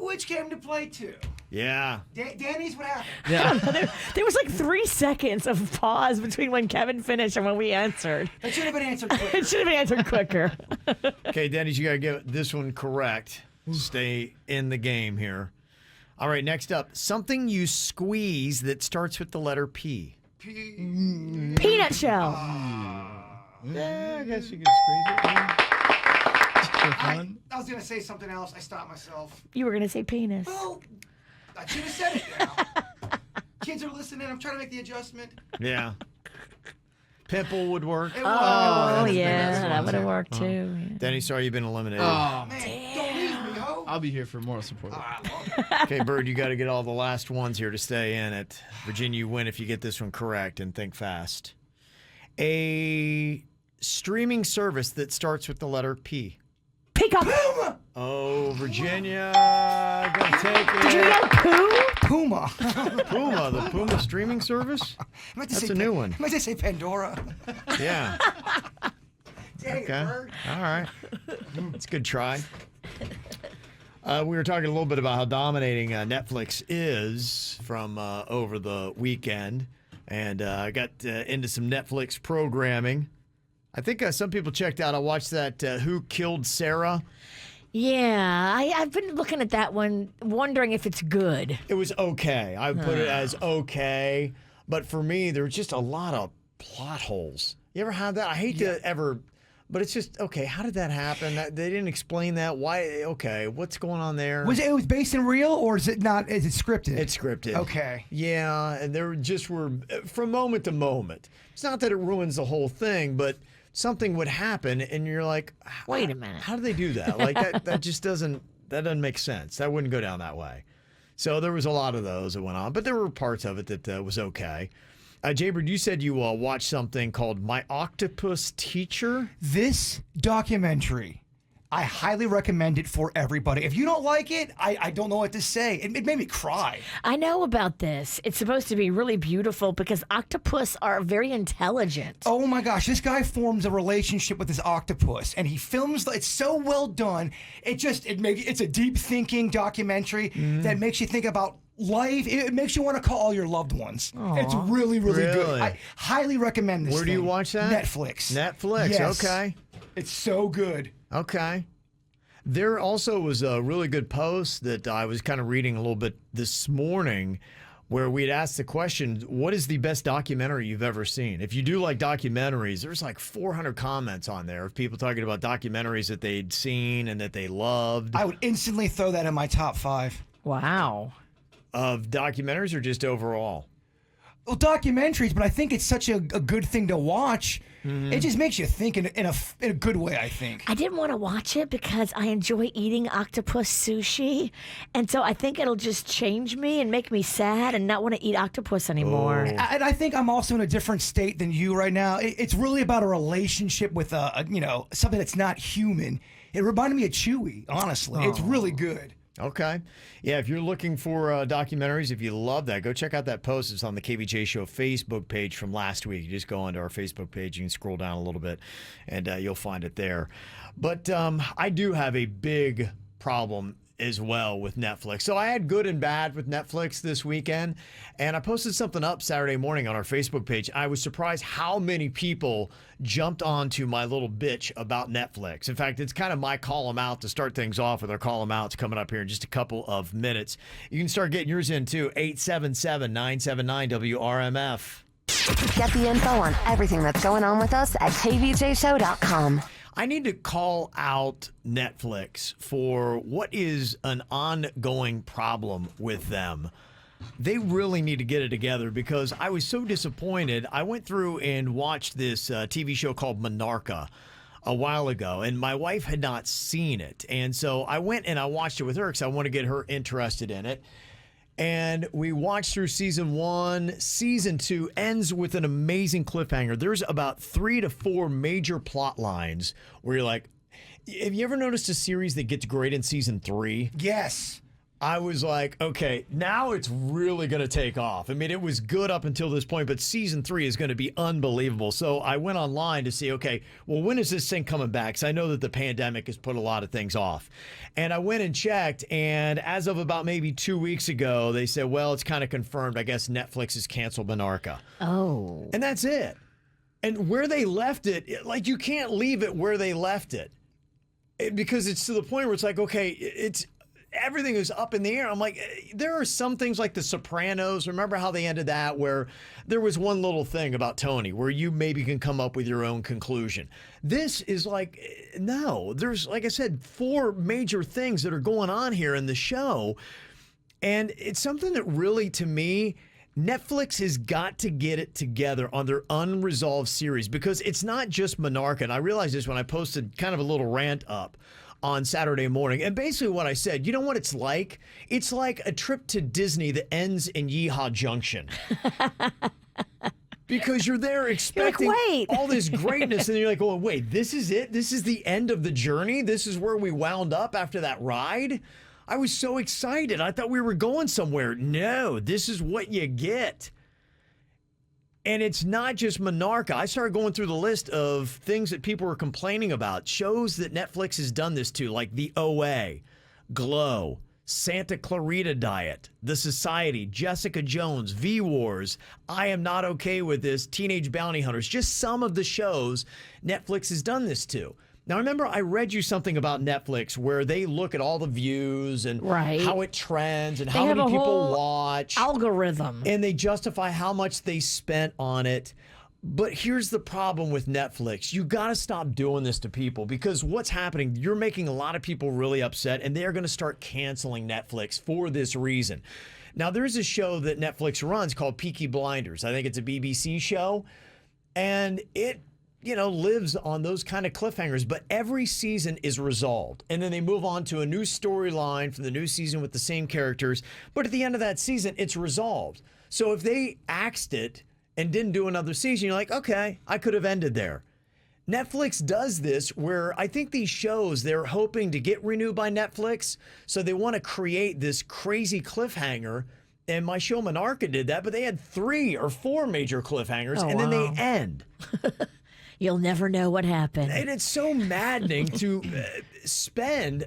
Which came to play too? Yeah. Danny's, what happened? Yeah. There was like 3 seconds of pause between when Kevin finished and when we answered. That should have been answered quicker. It should have been answered quicker. Okay, Dennis, you got to get this one correct. Stay in the game here. All right, next up. Something you squeeze that starts with the letter P. Peanut shell. Yeah, I guess you could squeeze it. Yeah. For fun. I was going to say something else. I stopped myself. You were going to say penis. Well, I should have said it now. Kids are listening. I'm trying to make the adjustment. Yeah. Pimple would work. It Oh, was. yeah, that would have worked too. Yeah. Denny, sorry you've been eliminated. Oh, Man, don't leave me, ho. I'll be here for moral support. Okay, Bird, you got to get all the last ones here to stay in it. Virginia, you win if you get this one correct and think fast. A streaming service that starts with the letter P. Peacock. Oh, Virginia, gonna take it. Did you yell poo? Puma. Puma, the Puma streaming service? That's a new one. I meant to say Pandora. Yeah. Dang it, Okay. Bird. All right. It's a good try. We were talking a little bit about how dominating Netflix is from over the weekend. And I got into some Netflix programming. I think some people checked out. I watched that Who Killed Sarah? Yeah, I've been looking at that one, wondering if it's good. It was okay. I would put it as okay. But for me, there was just a lot of plot holes. You ever have that? I hate to ever, but it's just, okay, how did that happen? They didn't explain that. Why? Okay, what's going on there? It was based in real, or is it not? Is it scripted? It's scripted. Okay. Yeah, and there just were, from moment to moment. It's not that it ruins the whole thing, but something would happen, and you're like, Wait a minute. How do they do that? Like, that just doesn't make sense. That wouldn't go down that way. So there was a lot of those that went on, but there were parts of it that was okay. Jbird, you said you watched something called My Octopus Teacher. This documentary, I highly recommend it for everybody. If you don't like it, I don't know what to say. It made me cry. I know about this. It's supposed to be really beautiful because octopus are very intelligent. Oh my gosh, this guy forms a relationship with his octopus, and he films. It's so well done. It's a deep thinking documentary that makes you think about life. It makes you want to call all your loved ones. It's really, really good. Really? I highly recommend this. Where do you watch that? Netflix. Netflix. Yes. Okay. It's so good. Okay. There also was a really good post that I was kind of reading a little bit this morning where we'd asked the question, what is the best documentary you've ever seen? If you do like documentaries, there's like 400 comments on there of people talking about documentaries that they'd seen and that they loved. I would instantly throw that in my top 5. Wow. Of documentaries or just overall? Well, documentaries, but I think it's such a good thing to watch. It just makes you think in a good way, I think. I didn't want to watch it because I enjoy eating octopus sushi. And so I think it'll just change me and make me sad and not want to eat octopus anymore. And I think I'm also in a different state than you right now. It's really about a relationship with something that's not human. It reminded me of Chewy, honestly. It's really good. Okay. Yeah, if you're looking for documentaries, if you love that, go check out that post. It's on the KVJ Show Facebook page from last week. You just go onto our Facebook page, you can scroll down a little bit, and you'll find it there. But I do have a big problem as well with Netflix. So I had good and bad with Netflix this weekend, and I posted something up Saturday morning on our Facebook page. I was surprised how many people jumped onto my little bitch about Netflix. In fact, it's kind of my call 'em out to start things off with our call 'em outs coming up here in just a couple of minutes. You can start getting yours in too, 877-979-WRMF. Get the info on everything that's going on with us at kvjshow.com. I need to call out Netflix for what is an ongoing problem with them. They really need to get it together because I was so disappointed. I went through and watched this TV show called Monarcha a while ago, and my wife had not seen it. And so I went and I watched it with her because I want to get her interested in it. And we watched through season 1. Season 2 ends with an amazing cliffhanger. There's about 3 to 4 major plot lines where you're like, have you ever noticed a series that gets great in season 3? Yes. I was like, okay, now it's really going to take off. I mean, it was good up until this point, but season 3 is going to be unbelievable. So I went online to see, okay, well, when is this thing coming back? Because I know that the pandemic has put a lot of things off. And I went and checked, and as of about maybe 2 weeks ago, they said, well, it's kind of confirmed. I guess Netflix has canceled Monarcha. Oh. And that's it. And where they left it, like, you can't leave it where they left it. Because it's to the point where it's like, okay, everything is up in the air. I'm like, there are some things like The Sopranos. Remember how they ended that, where there was one little thing about Tony where you maybe can come up with your own conclusion. This is like, no, there's, like I said, 4 major things that are going on here in the show. And it's something that really, to me, Netflix has got to get it together on their unresolved series, because it's not just Monarcha. And I realized this when I posted kind of a little rant up on Saturday morning. And basically what I said, you know what it's like? It's like a trip to Disney that ends in Yeehaw Junction. Because you're there expecting "Wait." all this greatness, and you're like, oh, wait, this is it? This is the end of the journey? This is where we wound up after that ride? I was so excited. I thought we were going somewhere. No, this is what you get. And it's not just Monarcha. I started going through the list of things that people were complaining about. Shows that Netflix has done this to, like The OA, Glow, Santa Clarita Diet, The Society, Jessica Jones, V-Wars, I Am Not Okay With This, Teenage Bounty Hunters. Just some of the shows Netflix has done this to. Now, remember, I read you something about Netflix where they look at all the views and Right. how it trends and They how have many a people whole watch. algorithm. And they justify how much they spent on it. But here's the problem with Netflix. You got to stop doing this to people, because what's happening, you're making a lot of people really upset, and they're going to start canceling Netflix for this reason. Now, there's a show that Netflix runs called Peaky Blinders. I think it's a BBC show, and it lives on those kind of cliffhangers, but every season is resolved. And then they move on to a new storyline for the new season with the same characters. But at the end of that season, it's resolved. So if they axed it and didn't do another season, you're like, okay, I could have ended there. Netflix does this where I think these shows, they're hoping to get renewed by Netflix. So they want to create this crazy cliffhanger. And my show Monarcha did that, but they had 3 or 4 major cliffhangers, and then they end. You'll never know what happened. And it's so maddening to spend,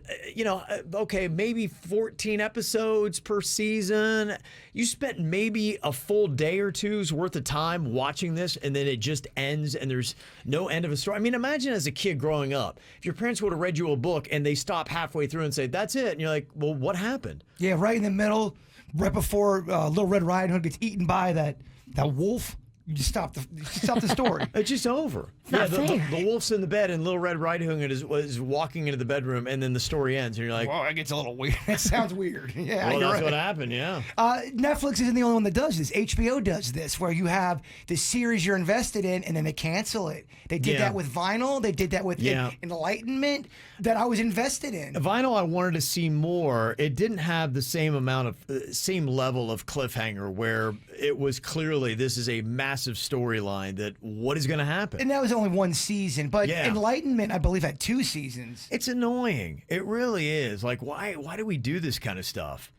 okay, maybe 14 episodes per season. You spent maybe a full day or two's worth of time watching this, and then it just ends, and there's no end of a story. I mean, imagine as a kid growing up, if your parents would have read you a book and they stop halfway through and say, that's it. And you're like, well, what happened? Yeah, right in the middle, right before Little Red Riding Hood gets eaten by that wolf. You just stop the story. It's just over. not the fair. wolf's in the bed, and Little Red Riding Hood is walking into the bedroom, and then the story ends, and you're like, Well, it gets a little weird. That sounds weird. Yeah, well, you're that's right. what happened, yeah. Netflix isn't the only one that does this. HBO does this, where you have the series you're invested in, and then they cancel it. They did Yeah. that with Vinyl. They did that with Enlightenment that I was invested in. Vinyl, I wanted to see more. It didn't have the same level of cliffhanger where it was clearly this is a massive storyline that what is going to happen. And that was only one season, but Yeah. Enlightenment, I believe, had 2 seasons. It's annoying. It really is. Like, why do we do this kind of stuff?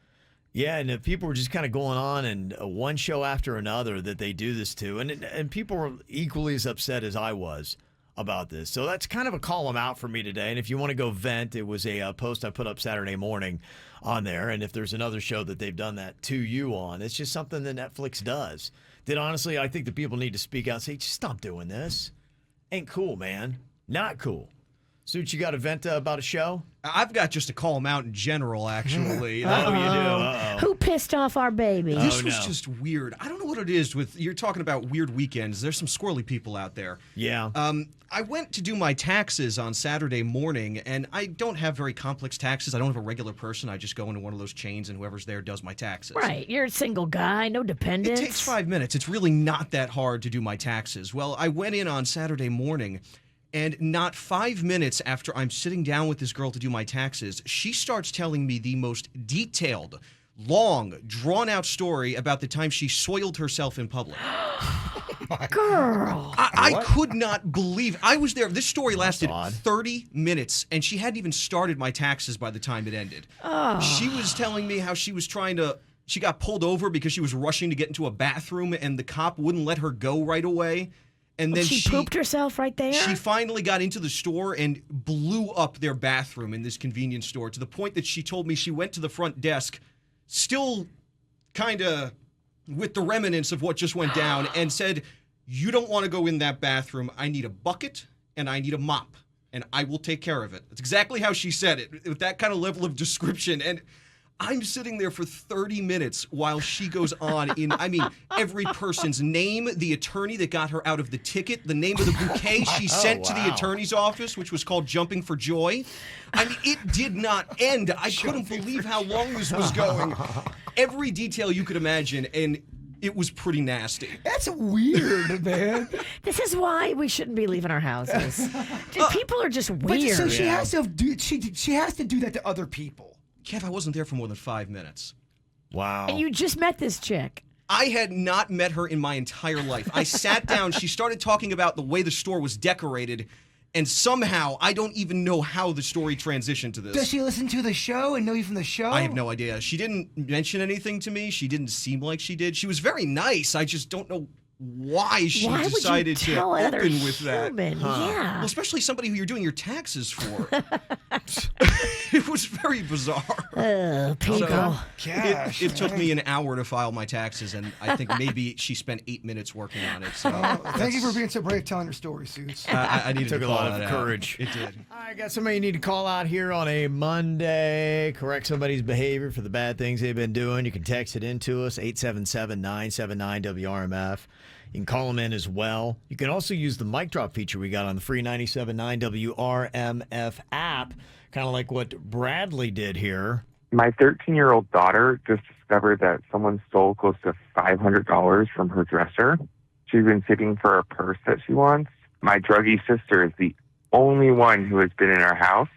Yeah, and if people were just kind of going on and one show after another that they do this to, and people were equally as upset as I was about this. So that's kind of a call 'em out for me today. And if you want to go vent, it was a post I put up Saturday morning on there. And if there's another show that they've done that to you on, it's just something that Netflix does. That honestly, I think the people need to speak out and say, just stop doing this. Ain't cool, man. Not cool. Suit, you got a vent about a show? I've got just to call him out in general, actually. Oh, you do? Uh-oh. Who pissed off our baby? This was no. just weird. I don't know what it is with, you're talking about weird weekends. There's some squirrely people out there. Yeah. I went to do my taxes on Saturday morning, and I don't have very complex taxes. I don't have a regular person. I just go into one of those chains, and whoever's there does my taxes. Right. You're a single guy, no It dependents. takes 5 minutes. It's really not that hard to do my taxes. Well, I went in on Saturday morning, and not 5 minutes after I'm sitting down with this girl to do my taxes, she starts telling me the most detailed, long, drawn-out story about the time she soiled herself in public. Girl. I could not believe I was there. This story lasted odd. 30 minutes, and she hadn't even started my taxes by the time it ended. Oh. She was telling me how she was she got pulled over because she was rushing to get into a bathroom, and the cop wouldn't let her go right away. And then She pooped herself right there? She finally got into the store and blew up their bathroom in this convenience store to the point that she told me she went to the front desk, still kind of with the remnants of what just went down, and said, "You don't want to go in that bathroom. I need a bucket and I need a mop, and I will take care of it." That's exactly how she said it, with that kind of level of description. And I'm sitting there for 30 minutes while she goes on every person's name, the attorney that got her out of the ticket, the name of the bouquet she sent to the attorney's office, which was called Jumping for Joy. It did not end. I couldn't believe how long this was going. Every detail you could imagine, and it was pretty nasty. That's weird, man. This is why we shouldn't be leaving our houses. People are just weird. So she has to do. She has to do that to other people. Kev, I wasn't there for more than 5 minutes. Wow. And you just met this chick. I had not met her in my entire life. I sat down, she started talking about the way the store was decorated, and somehow, I don't even know how the story transitioned to this. Does she listen to the show and know you from the show? I have no idea. She didn't mention anything to me. She didn't seem like she did. She was very nice. I just don't know why she decided to open with that. Yeah. Well, especially somebody who you're doing your taxes for. It was very bizarre. People. It took me an hour to file my taxes, and I think maybe she spent 8 minutes working on it. So thank you for being so brave telling your story, Suits. I needed Took to a call lot of that courage. Out. It did. I got somebody you need to call out here on a Monday. Correct somebody's behavior for the bad things they've been doing. You can text it in to us, 877-979-WRMF. You can call them in as well. You can also use the mic drop feature we got on the free 97.9 WRMF app, kind of like what Bradley did here. My 13-year-old daughter just discovered that someone stole close to $500 from her dresser. She's been saving for a purse that she wants. My druggy sister is the only one who has been in our house,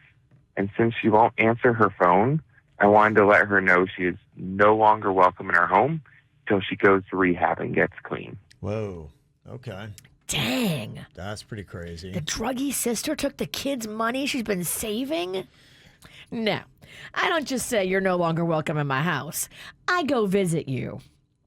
and since she won't answer her phone, I wanted to let her know she is no longer welcome in our home until she goes to rehab and gets clean. Whoa. Okay. Dang. That's pretty crazy. The druggy sister took the kid's money she's been saving? No. I don't just say you're no longer welcome in my house. I go visit you.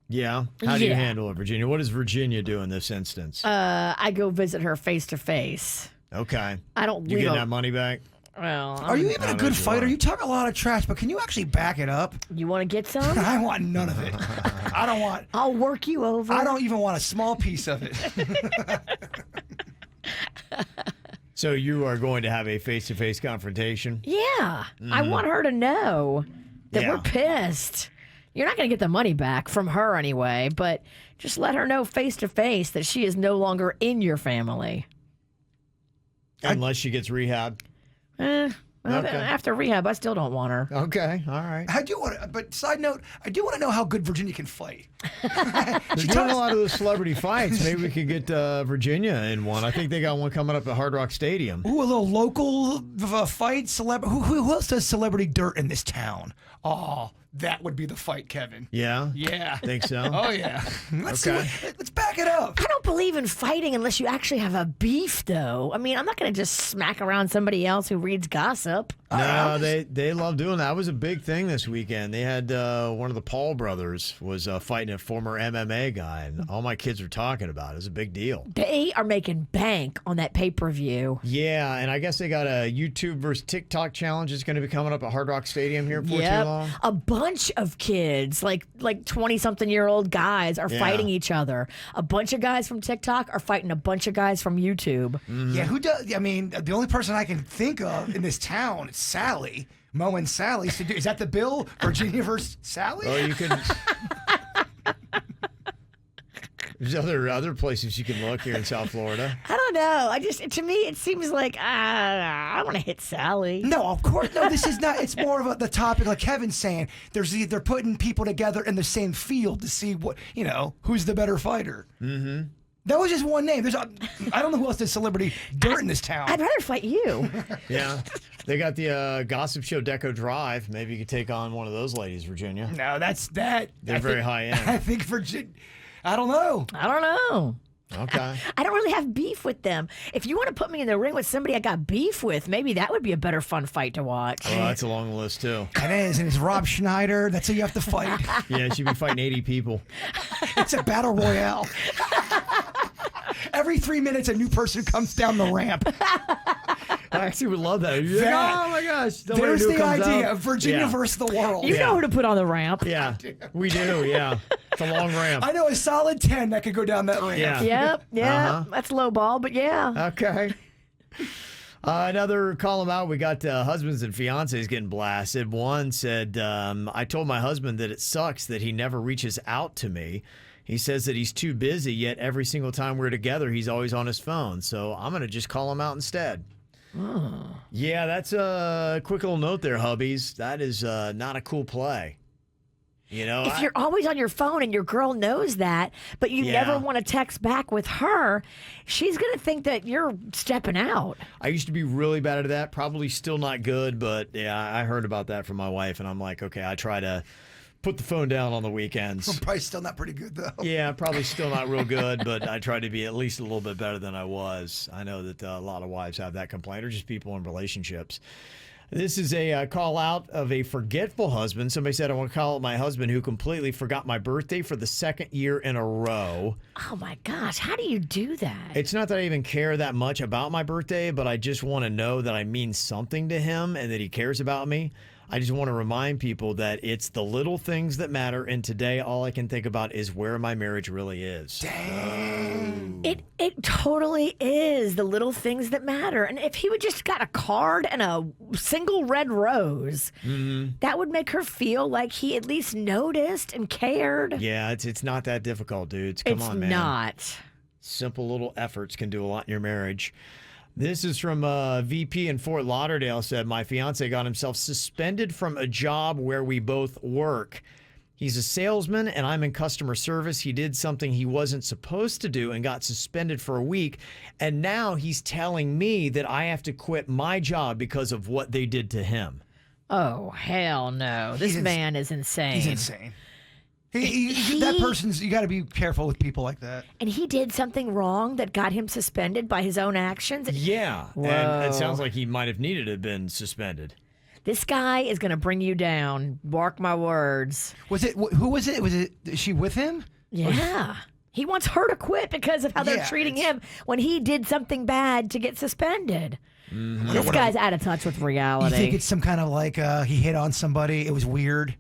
Yeah? How do you Yeah. handle it, Virginia? What does Virginia do in this instance? I go visit her face to face. Okay. I don't You leave getting a- that money back? Well, Are you even a I good bet you fighter? are. You talk a lot of trash, but can you actually back it up? you want to get some? I want none of it. I don't want. I'll work you over. I don't even want a small piece of it. So you are going to have a face-to-face confrontation? Yeah. I want her to know that Yeah. we're pissed. You're not going to get the money back from her anyway, but just let her know face to face that she is no longer in your family. Unless she gets rehab. Okay. Okay. After rehab, I still don't want her. Okay, all right. I do want to, but side note, I do want to know how good Virginia can fight. They're doing a lot of those celebrity fights. Maybe we could get Virginia in one. I think they got one coming up at Hard Rock Stadium. Ooh, a little local fight. Who else does celebrity dirt in this town? Oh, that would be the fight, Kevin. Yeah? Yeah. Think so? Oh yeah. Let's Okay. let's back it up. I don't believe in fighting unless you actually have a beef, though. I mean, I'm not going to just smack around somebody else who reads gossip. No, they love doing that. That was a big thing this weekend. They had one of the Paul brothers was fighting a former MMA guy, and all my kids were talking about it. It was a big deal. They are making bank on that pay-per-view. Yeah, and I guess they got a YouTube versus TikTok challenge that's going to be coming up at Hard Rock Stadium here before too long. A bunch of kids, like 20-something-year-old guys, are Yeah. fighting each other. A bunch of guys from TikTok are fighting a bunch of guys from YouTube. Yeah, who does? I mean, the only person I can think of in this town is Sally. Mo and Sally. So is that the bill? Virginia versus Sally? Or you can. There's other places you can look here in South Florida. I don't know. To me, it seems like I want to hit Sally. No, of course. No, this is not. It's more of the topic, like Kevin's saying. They're putting people together in the same field to see who's the better fighter. Mm-hmm. That was just one name. I don't know who else does celebrity dirt in this town. I'd rather fight you. Yeah. They got the gossip show Deco Drive. Maybe you could take on one of those ladies, Virginia. No, that's that. They're very high end. I think Virginia. I don't know. I don't know. Okay. I don't really have beef with them. If you want to put me in the ring with somebody I got beef with, maybe that would be a better fun fight to watch. Oh, that's a long list, too. It is, and it's Rob Schneider. That's who you have to fight. Yeah, she'd be fighting 80 people. It's a battle royale. Every 3 minutes, a new person comes down the ramp. I actually would love that. You're like, That- oh, my gosh. There's the idea out. of Virginia versus the world. You know who to put on the ramp. Yeah, we do, yeah. It's a long ramp. I know a solid 10 that could go down that ramp. Yeah. Yep, yeah. Uh-huh. That's low ball, but yeah. Okay. Another call him out. We got husbands and fiancés getting blasted. One said, I told my husband that it sucks that he never reaches out to me. He says that he's too busy, yet every single time we're together, he's always on his phone. So I'm going to just call him out instead. Oh. Yeah, that's a quick little note there, hubbies. That is not a cool play. You know, If you're always on your phone and your girl knows that, but you Yeah. never want to text back with her, she's going to think that you're stepping out. I used to be really bad at that. Probably still not good, but yeah, I heard about that from my wife, and I'm like, okay, I try to put the phone down on the weekends. Probably still not pretty good, though. Yeah, probably still not real good, but I try to be at least a little bit better than I was. I know that a lot of wives have that complaint, or just people in relationships. This is a call out of a forgetful husband. Somebody said, I want to call out my husband who completely forgot my birthday for the second year in a row. Oh my gosh, how do you do that? It's not that I even care that much about my birthday, but I just want to know that I mean something to him and that he cares about me. I just want to remind people that it's the little things that matter. And today, all I can think about is where my marriage really is. It totally is the little things that matter. And if he would just got a card and a single red rose, that would make her feel like he at least noticed and cared. Yeah, it's not that difficult, dudes. Come It's on, man. not. Simple little efforts can do a lot in your marriage. This is from VP in Fort Lauderdale said, my fiance got himself suspended from a job where we both work. He's a salesman and I'm in customer service. He did something he wasn't supposed to do and got suspended for a week. And now he's telling me that I have to quit my job because of what they did to him. Oh, hell no. This man is insane. He's insane. That person's, you got to be careful with people like that. And he did something wrong that got him suspended by his own actions. Yeah. And it sounds like he might have needed to have been suspended. This guy is going to bring you down. Mark my words. Was it, who was it? Is she with him? Yeah. He wants her to quit because of how they're Yeah, treating him when he did something bad to get suspended. This guy's out of touch with You reality. think it's some kind of like he hit on somebody? It was weird.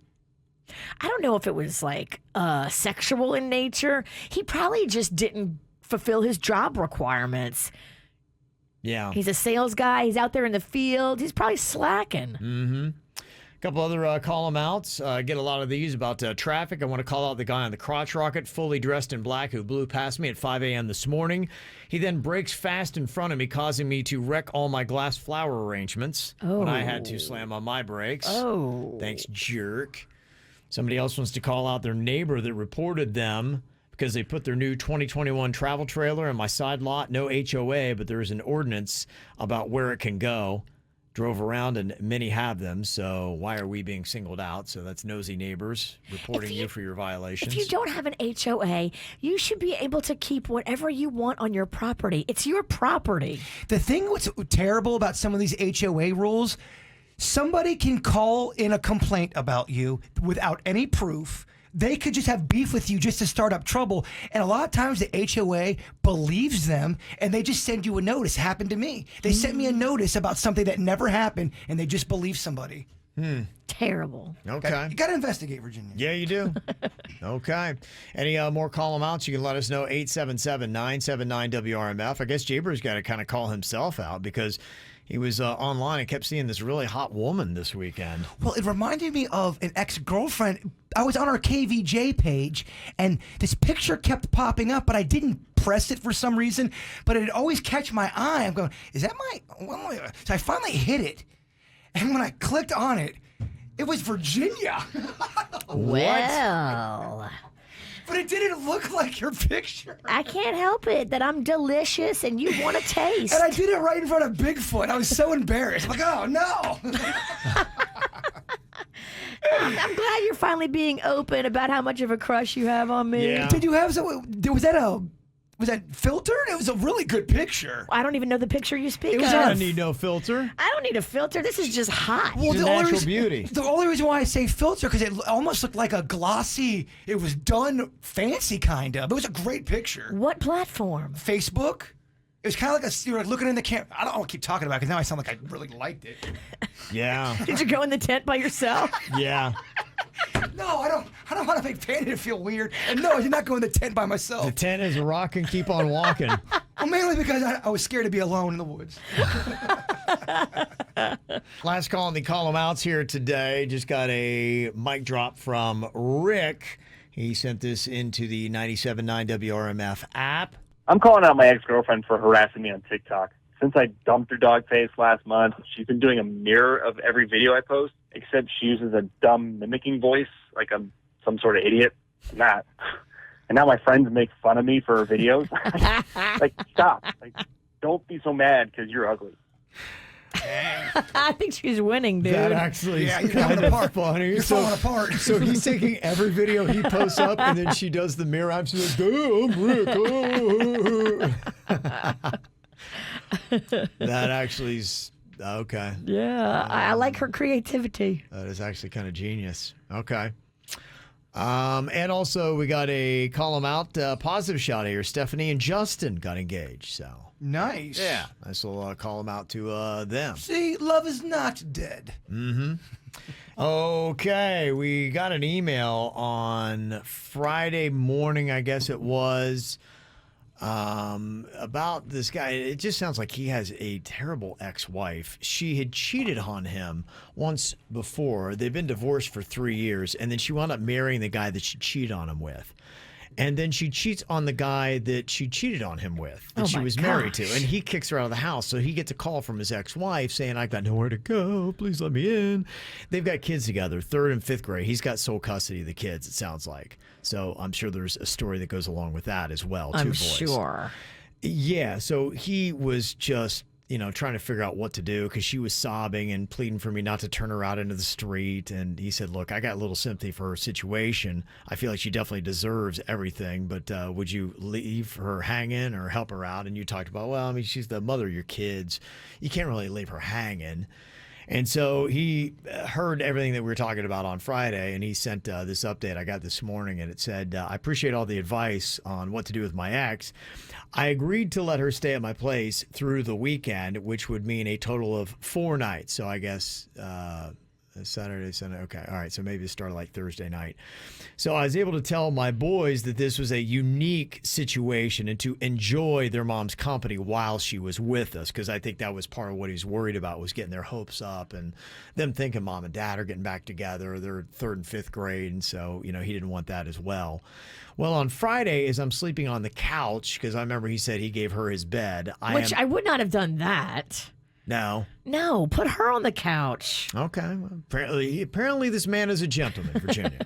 I don't know if it was like sexual in nature. He probably just didn't fulfill his job requirements. Yeah. He's a sales guy. He's out there in the field. He's probably slacking. A couple other call them outs. Get a lot of these about traffic. I want to call out the guy on the crotch rocket, fully dressed in black, who blew past me at 5 a.m. this morning. He then brakes fast in front of me, causing me to wreck all my glass flower arrangements when I had to slam on my brakes. Oh. Thanks, jerk. Somebody else wants to call out their neighbor that reported them because they put their new 2021 travel trailer in my side lot. No HOA, but there is an ordinance about where it can go. Drove around and many have them, so why are we being singled out? So that's nosy neighbors reporting you for your violations. If you don't have an HOA, you should be able to keep whatever you want on your property. It's your property. The thing what's terrible about some of these HOA rules, somebody can call in a complaint about you without any proof. They could just have beef with you just to start up trouble. And a lot of times the HOA believes them and they just send you a notice. It happened to me. They sent me a notice about something that never happened and they just believe somebody. Terrible. Okay. You got to investigate, Virginia. Yeah, you do. Okay. Any more call them outs? You can let us know, 877-979-WRMF. I guess Jbird's got to kind of call himself out because he was online and kept seeing this really hot woman this weekend. Well, it reminded me of an ex-girlfriend. I was on our KVJ page, and this picture kept popping up, but I didn't press it for some reason. But it'd always catch my eye. I'm going, is that my... So I finally hit it. And when I clicked on it, it was Virginia. Well, But it didn't look like your picture. I can't help it that I'm delicious and you want to taste. And I did it right in front of Bigfoot. I was so embarrassed. Like, oh, no. I'm glad you're finally being open about how much of a crush you have on me. Yeah. Did you have some? Was that filtered? It was a really good picture. I don't even know the picture you speak It was of. I don't need no filter. I don't need a filter. This is just hot. Well, Your natural beauty. The only reason why I say filter because it almost looked like a glossy. It was done fancy, kind of. It was a great picture. What platform? Facebook. It was kind of like you were looking in the camera. I don't want to keep talking about it because now I sound like I really liked it. Yeah. Did you go in the tent by yourself? Yeah. No, I don't want to make Fanny feel weird. And no, I did not go in the tent by myself. The tent is a rock and keep on walking. Well, mainly because I was scared to be alone in the woods. Last call on the call 'em outs here today. Just got a mic drop from Rick. He sent this into the 97.9 WRMF app. I'm calling out my ex-girlfriend for harassing me on TikTok. Since I dumped her dog face last month, she's been doing a mirror of every video I post, except she uses a dumb mimicking voice like I'm some sort of idiot. I'm not. And now my friends make fun of me for her videos. Like, stop. Like, don't be so mad because you're ugly. I think she's winning, dude. That actually Yeah, is you're kind falling of apart. funny. You're falling apart. So he's taking every video he posts up, and then she does the mirror. I'm just like, oh, I'm Rick. Oh. That actually is okay. Yeah, I like her creativity. That is actually kind of genius. Okay. And also we got a call 'em out positive shout here. Stephanie and Justin got engaged. So Nice. yeah, nice little call 'em out to them. See, love is not dead. Okay, we got an email on Friday morning, I guess it was, about this guy. It just sounds like he has a terrible ex-wife. She had cheated on him once before. They've been divorced for 3 years, and then she wound up marrying the guy that she cheated on him with. And then she cheats on the guy that she cheated on him with, that she my was married to. gosh. And he kicks her out of the house. So he gets a call from his ex-wife saying, I've got nowhere to go. Please let me in. They've got kids together, 3rd and 5th grade. He's got sole custody of the kids, it sounds like. So I'm sure there's a story that goes along with that as well. I'm boys. sure. Yeah, so he was just, trying to figure out what to do because she was sobbing and pleading for me not to turn her out into the street. And he said, look, I got a little sympathy for her situation. I feel like she definitely deserves everything, but would you leave her hanging or help her out? And you talked about, well, I mean, she's the mother of your kids. You can't really leave her hanging. And so he heard everything that we were talking about on Friday, and he sent this update I got this morning, and it said, I appreciate all the advice on what to do with my ex. I agreed to let her stay at my place through the weekend, which would mean a total of 4 nights. So I guess Saturday, Sunday. Okay. All right. So maybe it started like Thursday night. So I was able to tell my boys that this was a unique situation and to enjoy their mom's company while she was with us. Cause I think that was part of what he was worried about, was getting their hopes up and them thinking mom and dad are getting back together. They're 3rd and 5th grade. And so, he didn't want that as well. Well, on Friday, as I'm sleeping on the couch, cause I remember he said he gave her his bed. I would not have done that. No. No, put her on the couch. Okay. Well, apparently this man is a gentleman, Virginia.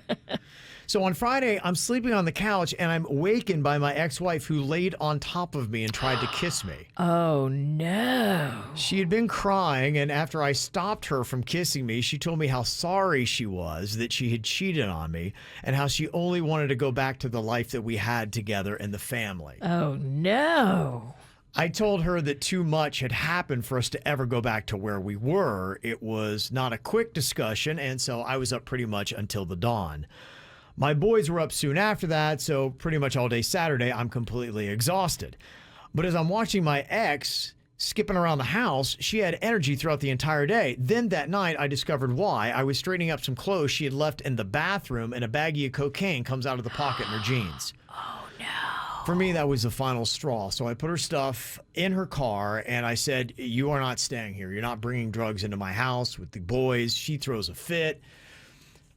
So on Friday, I'm sleeping on the couch and I'm awakened by my ex-wife who laid on top of me and tried to kiss me. Oh, no. She had been crying, and after I stopped her from kissing me, she told me how sorry she was that she had cheated on me and how she only wanted to go back to the life that we had together and the family. Oh, no. I told her that too much had happened for us to ever go back to where we were. It was not a quick discussion, and so I was up pretty much until the dawn. My boys were up soon after that, so pretty much all day Saturday, I'm completely exhausted. But as I'm watching my ex skipping around the house, she had energy throughout the entire day. Then that night, I discovered why. I was straightening up some clothes she had left in the bathroom, and a baggie of cocaine comes out of the pocket in her jeans. For me, that was the final straw. So I put her stuff in her car and I said, you are not staying here. You're not bringing drugs into my house with the boys. She throws a fit.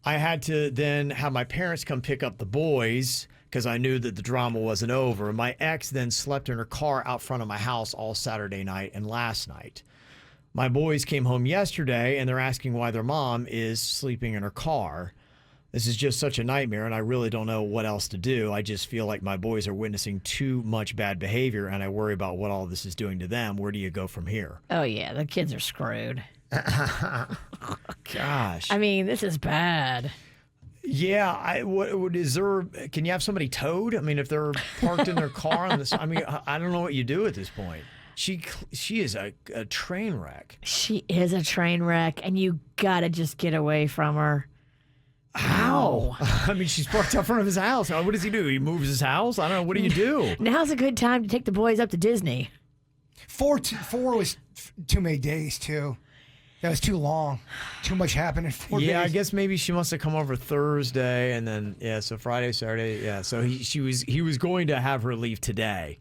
I had to then have my parents come pick up the boys because I knew that the drama wasn't over. My ex then slept in her car out front of my house all Saturday night and last night. My boys came home yesterday and they're asking why their mom is sleeping in her car. This is just such a nightmare, and I really don't know what else to do. I just feel like my boys are witnessing too much bad behavior, and I worry about what all this is doing to them. Where do you go from here? Oh, yeah, the kids are screwed. Gosh. I mean, this is bad. Yeah, is there? Can you have somebody towed? I mean, if they're parked in their car on this, I mean, I don't know what you do at this point. She is a train wreck. She is a train wreck, and you gotta just get away from her. How? I mean, she's parked out front of his house. What does he do? He moves his house? I don't know. What do you do? Now's a good time to take the boys up to Disney. 4 was too many days, too. That was too long. Too much happened in 4 days. Yeah, I guess maybe she must have come over Thursday, and then so Friday, Saturday, So he was going to have her leave today,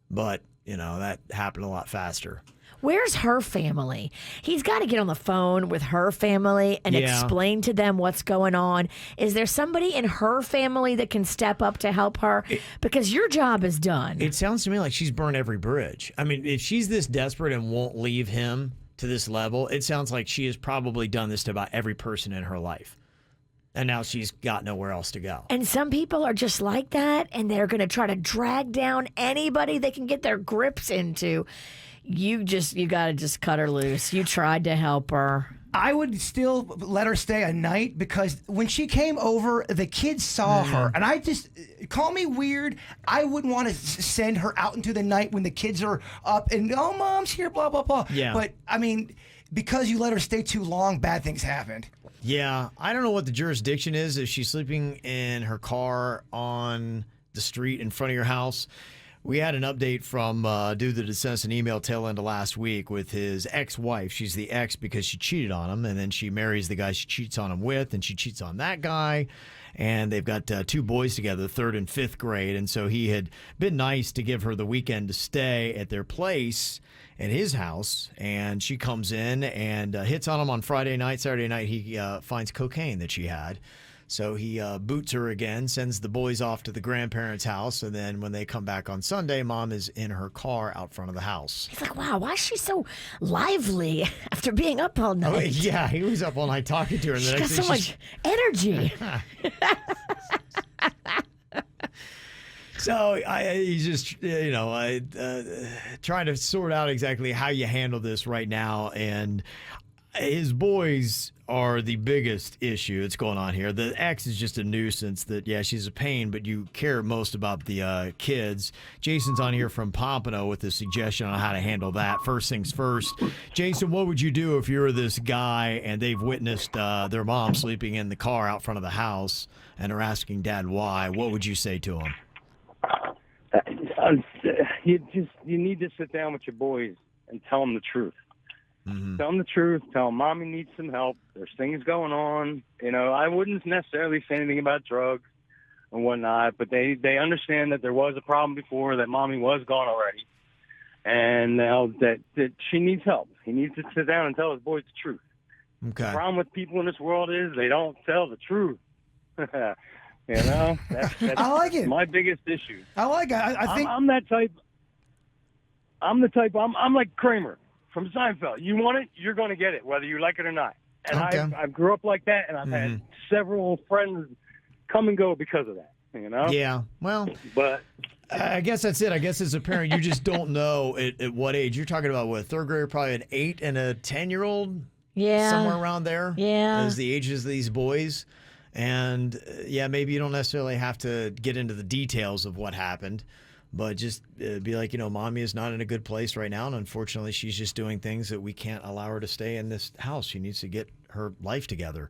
but that happened a lot faster. Where's her family? He's got to get on the phone with her family and explain to them what's going on. Is there somebody in her family that can step up to help her? Because your job is done. It sounds to me like she's burned every bridge. I mean, if she's this desperate and won't leave him to this level, it sounds like she has probably done this to about every person in her life. And now she's got nowhere else to go. And some people are just like that, and they're going to try to drag down anybody they can get their grips into. You got to just cut her loose. You tried to help her. I would still let her stay a night because when she came over, the kids saw her. And I just, call me weird, I wouldn't want to send her out into the night when the kids are up and, oh, mom's here, blah, blah, blah. Yeah. But, I mean, because you let her stay too long, bad things happened. Yeah. I don't know what the jurisdiction is if she's sleeping in her car on the street in front of your house. We had an update from dude that had sent us an email tail end of last week with his ex-wife. She's the ex because she cheated on him, and then she marries the guy she cheats on him with, and she cheats on that guy. And they've got 2 boys together, 3rd and 5th grade. And so he had been nice to give her the weekend to stay at their place at his house. And she comes in and hits on him on Friday night. Saturday night, he finds cocaine that she had. So he boots her again, sends the boys off to the grandparents' house, and then when they come back on Sunday, Mom is in her car out front of the house. He's like, wow, why is she so lively after being up all night? Oh, yeah, he was up all night talking to her. And She's got so much energy. So he's just, trying to sort out exactly how you handle this right now, and his boys are the biggest issue that's going on here. The ex is just a nuisance that, she's a pain, but you care most about the kids. Jason's on here from Pompano with a suggestion on how to handle that. First things first. Jason, what would you do if you're this guy and they've witnessed their mom sleeping in the car out front of the house and are asking Dad why? What would you say to him? You need to sit down with your boys and tell them the truth. Mm-hmm. Tell them the truth. Tell them Mommy needs some help. There's things going on. I wouldn't necessarily say anything about drugs and whatnot, but they understand that there was a problem before, that Mommy was gone already, and now that she needs help. He needs to sit down and tell his boys the truth. Okay. The problem with people in this world is they don't tell the truth. That's I like it. My biggest issue. I like it. I think I'm that type. I'm the type. I'm like Kramer from Seinfeld. You want it, you're going to get it, whether you like it or not. And Okay. I grew up like that, and I've had several friends come and go because of that. Yeah. Well, but I guess that's it. I guess as a parent, you just don't know at what age. You're talking about what, 3rd grader, probably an 8 and a 10-year-old. Yeah. Somewhere around there. Yeah. As the ages of these boys. And maybe you don't necessarily have to get into the details of what happened, but just be like, Mommy is not in a good place right now. And unfortunately, she's just doing things that we can't allow her to stay in this house. She needs to get her life together.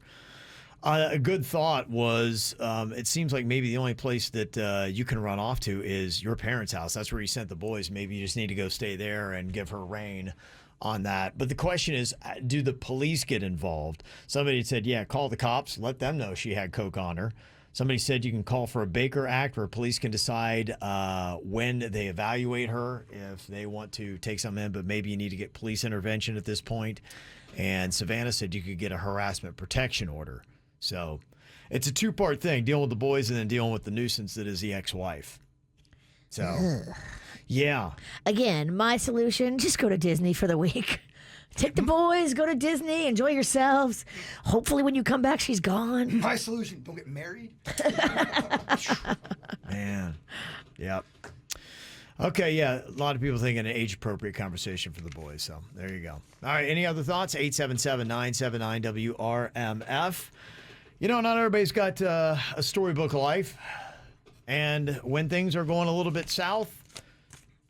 A good thought was, it seems like maybe the only place that you can run off to is your parents' house. That's where you sent the boys. Maybe you just need to go stay there and give her reign on that. But the question is, do the police get involved? Somebody said, call the cops, let them know she had coke on her. Somebody said you can call for a Baker Act where police can decide when they evaluate her if they want to take something in, but maybe you need to get police intervention at this point. And Savannah said you could get a harassment protection order. So it's a 2-part thing, dealing with the boys and then dealing with the nuisance that is the ex-wife. So, yeah. Again, my solution, just go to Disney for the week. Take the boys, go to Disney, enjoy yourselves. Hopefully when you come back, she's gone. My solution, don't get married. Man. Yep. Okay, yeah. A lot of people think an age-appropriate conversation for the boys, so there you go. All right, any other thoughts? 877-979-WRMF. You know, not everybody's got a storybook life. And when things are going a little bit south,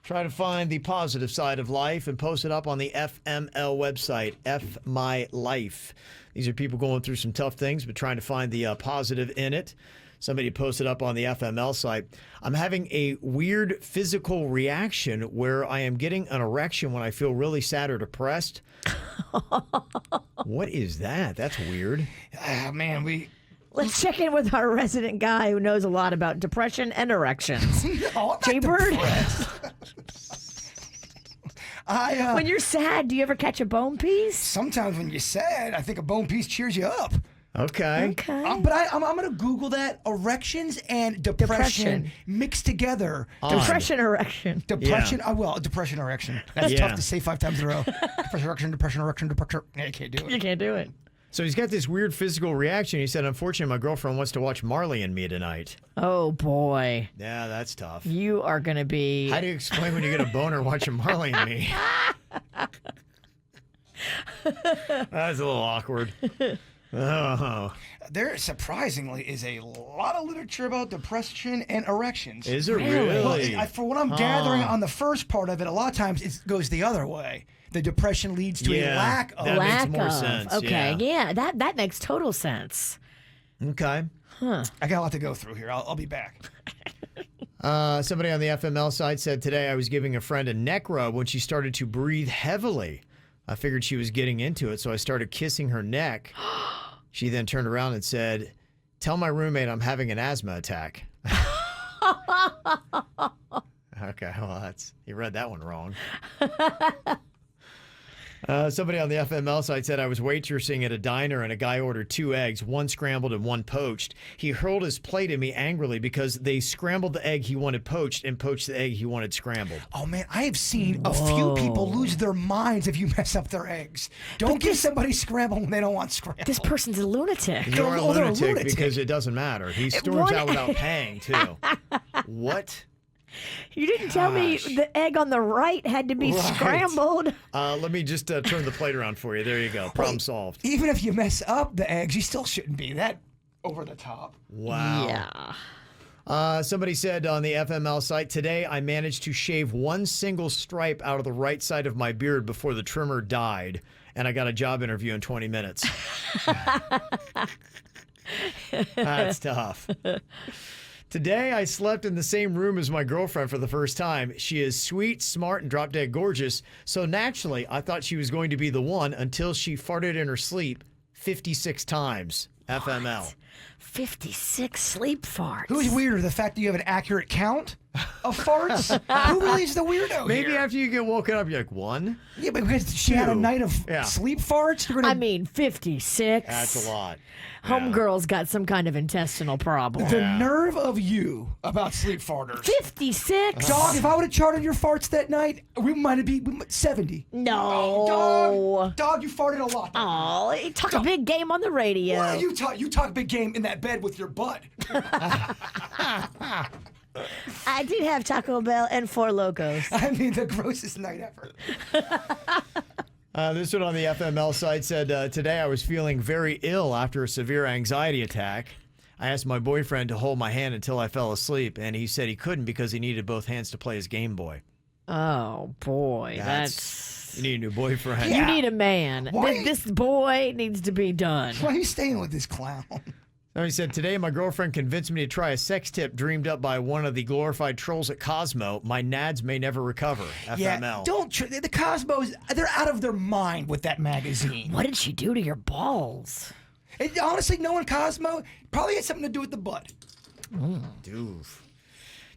try to find the positive side of life and post it up on the FML website, F My Life. These are people going through some tough things, but trying to find the positive in it. Somebody posted up on the FML site, I'm having a weird physical reaction where I am getting an erection when I feel really sad or depressed. What is that? That's weird. Man, Let's check in with our resident guy who knows a lot about depression and erections. Jbird. When you're sad, do you ever catch a bone piece? Sometimes when you're sad, I think a bone piece cheers you up. Okay. But I'm going to Google that. Erections and depression mixed together. Depression, erection. Depression. Depression, erection. That's tough to say 5 times in a row. Depression, erection. Yeah, you can't do it. You can't do it. So he's got this weird physical reaction. He said, unfortunately, my girlfriend wants to watch Marley and Me tonight. Oh, boy. Yeah, that's tough. You are going to be... How do you explain when you get a boner watching Marley and Me? That's a little awkward. Oh. There surprisingly is a lot of literature about depression and erections. Is there really? Well, for what I'm gathering on the first part of it, a lot of times it goes the other way. The depression leads to a lack of. That makes more sense. Okay, yeah, that makes total sense. Okay. Huh. I got a lot to go through here. I'll be back. Somebody on the FML side said, today I was giving a friend a neck rub when she started to breathe heavily. I figured she was getting into it, so I started kissing her neck. She then turned around and said, tell my roommate I'm having an asthma attack. Okay, well, you read that one wrong. Somebody on the FML site said, I was waitressing at a diner and a guy ordered 2 eggs, 1 scrambled and 1 poached. He hurled his plate at me angrily because they scrambled the egg he wanted poached and poached the egg he wanted scrambled. Oh, man, I have seen a few people lose their minds if you mess up their eggs. Don't give somebody scrambled when they don't want scrambled. This person's a lunatic. You're a lunatic because it doesn't matter. He storms out without paying, too. What? You didn't tell me the egg on the right had to be scrambled. Let me just turn the plate around for you. There you go. Problem solved. Even if you mess up the eggs, you still shouldn't be that over the top. Wow. Yeah. Somebody said on the FML site, today I managed to shave 1 single stripe out of the right side of my beard before the trimmer died, and I got a job interview in 20 minutes. That's tough. Today, I slept in the same room as my girlfriend for the first time. She is sweet, smart, and drop-dead gorgeous. So naturally, I thought she was going to be the one until she farted in her sleep 56 times. What? FML. 56 sleep farts. Who's weirder, the fact that you have an accurate count of farts? Who really is the weirdo Maybe here? after you get woken up, you're like, 1? Yeah, but because she had a night of sleep farts? You're gonna... I mean, 56. That's a lot. Homegirl's got some kind of intestinal problem. The nerve of you about sleep farters. 56? Dog, if I would have charted your farts that night, we might have been 70. No. Oh, dog, you farted a lot. Oh, you talk a big game on the radio. Well, you talk big game in that bed with your butt. I did have Taco Bell and 4 Locos. I mean, the grossest night ever. This one on the FML site said, today I was feeling very ill after a severe anxiety attack. I asked my boyfriend to hold my hand until I fell asleep, and he said he couldn't because he needed both hands to play his Game Boy. Oh, boy. That's... You need a new boyfriend. You need a man. This boy needs to be done. Why are you staying with this clown? So he said, today my girlfriend convinced me to try a sex tip dreamed up by one of the glorified trolls at Cosmo. My nads may never recover. FML. Yeah, the Cosmos, they're out of their mind with that magazine. What did she do to your balls? Honestly, knowing Cosmo probably had something to do with the butt. Doof.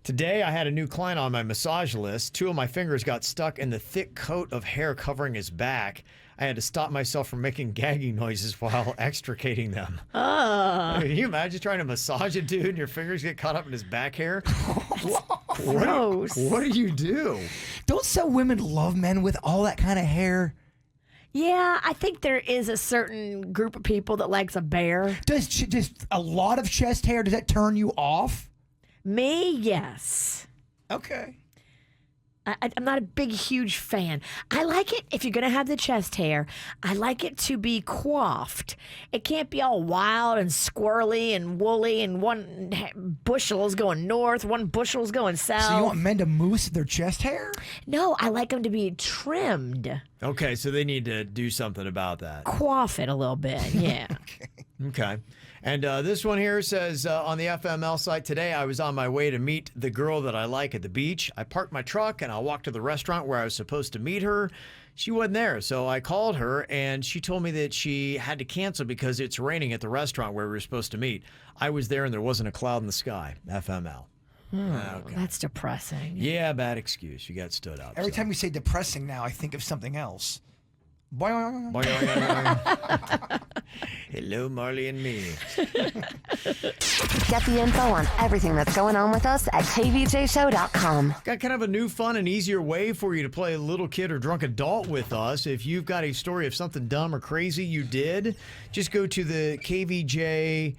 Today, I had a new client on my massage list. 2 of my fingers got stuck in the thick coat of hair covering his back. I had to stop myself from making gagging noises while extricating them. Can you imagine trying to massage a dude and your fingers get caught up in his back hair? Gross. What do you do? Don't some women love men with all that kind of hair? Yeah, I think there is a certain group of people that likes a bear. Does a lot of chest hair, does that turn you off? Me, yes. Okay. I'm not a big, huge fan. I like it if you're going to have the chest hair. I like it to be coiffed. It can't be all wild and squirrely and woolly, and one bushel is going north, one bushel is going south. So you want men to mousse their chest hair? No, I like them to be trimmed. Okay, so they need to do something about that. Coif it a little bit, yeah. Okay. And this one here says, on the FML site today, I was on my way to meet the girl that I like at the beach. I parked my truck and I walked to the restaurant where I was supposed to meet her. She wasn't there, so I called her and she told me that she had to cancel because it's raining at the restaurant where we were supposed to meet. I was there and there wasn't a cloud in the sky. FML. Okay. That's depressing. Yeah, bad excuse. You got stood up. Every time you say depressing now, I think of something else. Hello, Marley and me. Get the info on everything that's going on with us at kvjshow.com. Got kind of a new, fun, and easier way for you to play little kid or drunk adult with us. If you've got a story of something dumb or crazy you did, just go to the KVJ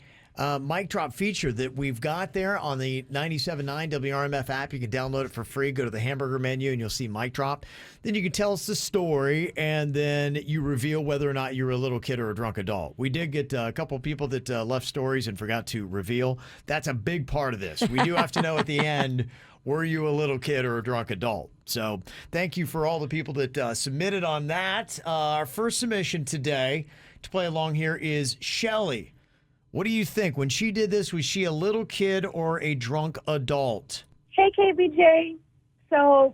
mic drop feature that we've got there on the 97.9 WRMF app. You can download it for free. Go to the hamburger menu and you'll see mic drop. Then you can tell us the story and then you reveal whether or not you're a little kid or a drunk adult. We did get a couple of people that left stories and forgot to reveal. That's a big part of this. We do have to know at the end, were you a little kid or a drunk adult? So thank you for all the people that submitted on that. Our first submission today to play along here is Shelly. What do you think? When she did this, was she a little kid or a drunk adult? Hey, KBJ. So